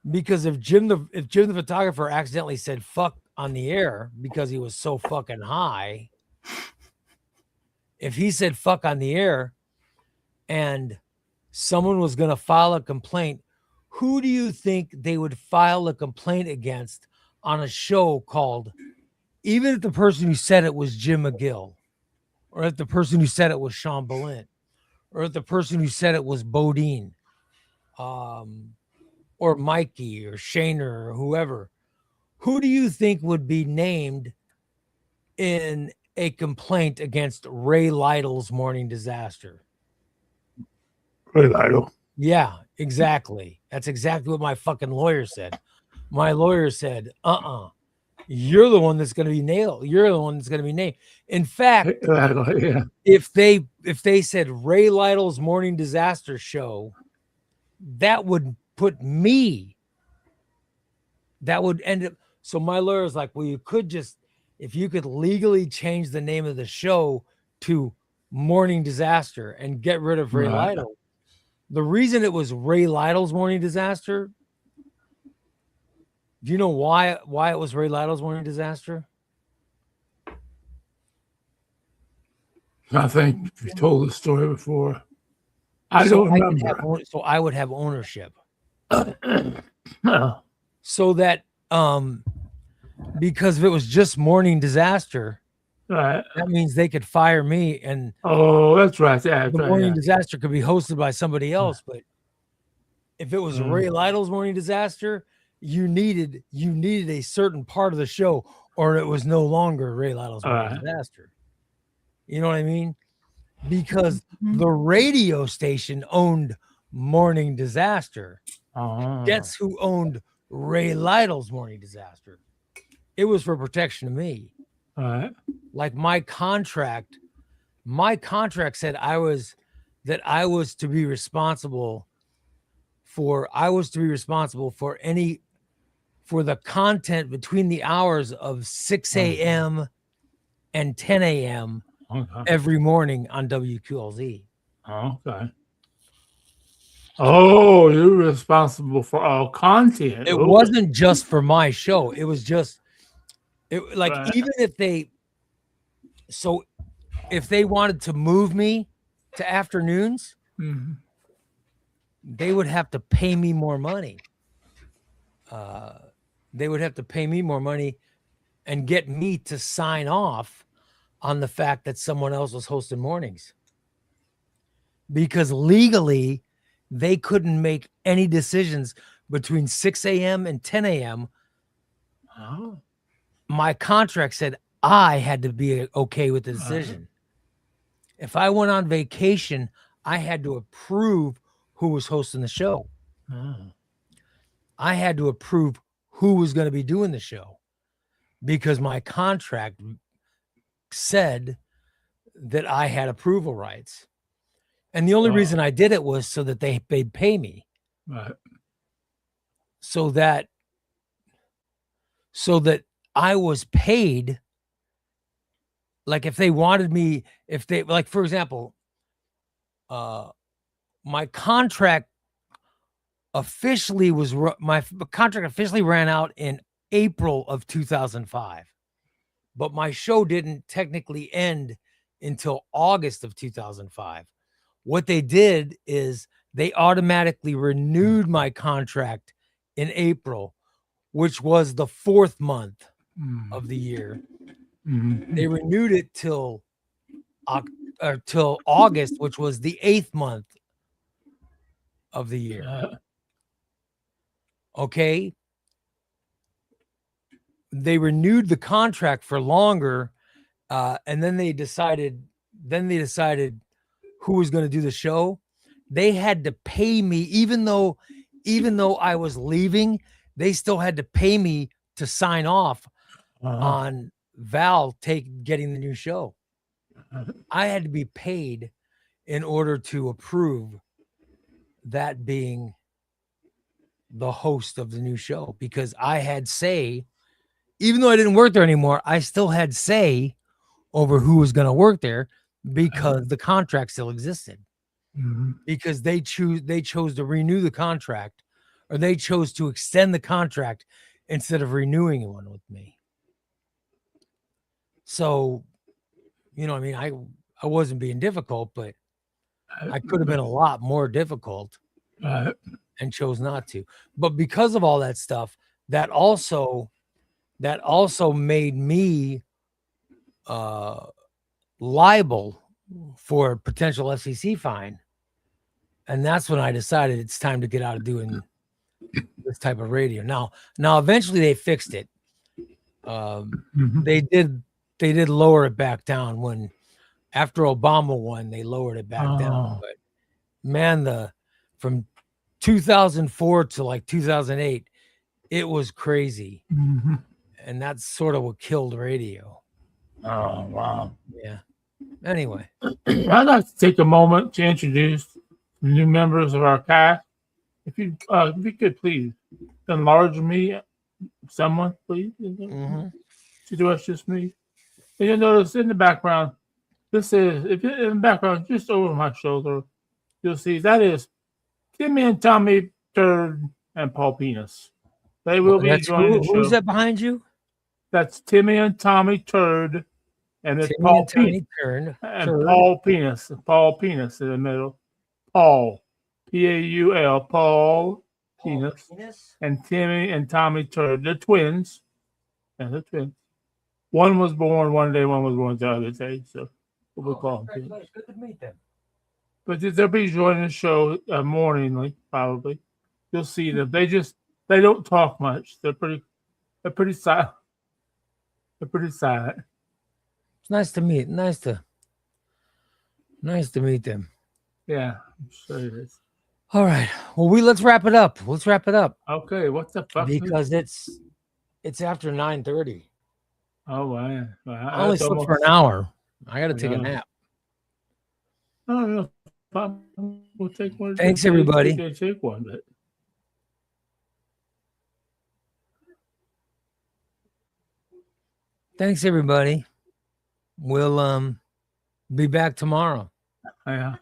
because if Jim the photographer accidentally said fuck on the air because he was so fucking high, if he said fuck on the air and someone was going to file a complaint, who do you think they would file a complaint against on a show called, even if the person who said it was Jim McGill, or if the person who said it was Sean Balint, or if the person who said it was Bodine, or Mikey or Shaner or whoever, who do you think would be named in a complaint against Ray Lytle's Morning Disaster? Ray Lytle. Yeah, exactly. That's exactly what my fucking lawyer said. My lawyer said, you're the one that's going to be nailed. You're the one that's going to be named. In fact, if they said Ray Lytle's Morning Disaster Show, that would put me. That would end up. So my lawyer's like, well, you could just, if you could legally change the name of the show to Morning Disaster and get rid of Ray Lytle. The reason it was Ray Lytle's Morning Disaster. Do you know why it was Ray Lytle's Morning Disaster? I think you told the story before. I don't remember. So I would have ownership. No. So that because if it was just Morning Disaster, right, that means they could fire me, and that's right. The Morning Disaster could be hosted by somebody else. But if it was Ray Lytle's Morning Disaster, you needed a certain part of the show, or it was no longer Ray Lytle's Morning Disaster. You know what I mean? because the radio station owned Morning Disaster. Oh. Guess who owned Ray Lytle's Morning Disaster? It was for protection of me. All right. Like my contract said I was to be responsible for the content between the hours of 6 a.m. and 10 a.m. every morning on WQLZ. Okay. Oh, you're responsible for all content. It wasn't just for my show. It was just Right. even if they wanted to move me to afternoons, Mhm. they would have to pay me more money. They would have to pay me more money and get me to sign off on the fact that someone else was hosting mornings. Because legally, they couldn't make any decisions between 6 a.m. and 10 a.m. Oh. My contract said I had to be okay with the decision. If I went on vacation, I had to approve who was hosting the show. I had to approve who was going to be doing the show because my contract said that I had approval rights. And the only reason I did it was so that they'd pay me. Right. So that I was paid. Like if they wanted me, for example, my contract officially ran out in April of 2005, but my show didn't technically end until August of 2005. What they did is they automatically renewed my contract in April, which was the 4th month of the year. Mm-hmm. They renewed it till August, which was the 8th month of the year. Okay. They renewed the contract for longer, and then they decided who was going to do the show. They had to pay me, even though I was leaving, they still had to pay me to sign off on Val getting the new show. I had to be paid in order to approve that being the host of the new show, because I had say, even though I didn't work there anymore, I still had say over who was going to work there because the contract still existed. Mm-hmm. Because they chose to renew the contract, or they chose to extend the contract instead of renewing one with me. So, I wasn't being difficult, but I could have been a lot more difficult and chose not to. But because of all that stuff, that also made me liable for a potential FCC fine. And that's when I decided it's time to get out of doing this type of radio. Now eventually they fixed it. They did lower it back down when after Obama won, they lowered it back down. But man, from 2004 to like 2008, it was crazy. Mm-hmm. And that's sort of what killed radio. Oh, wow. Yeah. Anyway, I'd like to take a moment to introduce the new members of our cast. If you could please enlarge me, someone, please. To do us just me. And you'll notice in the background, if you're in the background, just over my shoulder, you'll see that is Timmy and Tommy Turd and Paul Penis. They will be joining the show. Who's that behind you? That's Timmy and Tommy Turd, and it's Paul Penis. And Paul Penis. Paul Penis in the middle. Paul. Paul. Paul Penis. And Timmy and Tommy Turd. They're twins. And they're twins. One was born one day, one was born the other day. So we'll call them. Good to meet them. But they'll be joining the show morningly, probably. You'll see them. They don't talk much. They're pretty silent. They're pretty silent. It's nice to meet. Nice to meet them. Yeah, I'm sure it is. All right. Well, let's wrap it up. Let's wrap it up Okay, what the fuck? because it's after 9:30. Oh, wow. I only slept for an hour. I got to take a nap. I don't know. We'll take one. Thanks, everybody. Take one, but. Thanks, everybody. We'll be back tomorrow. Yeah.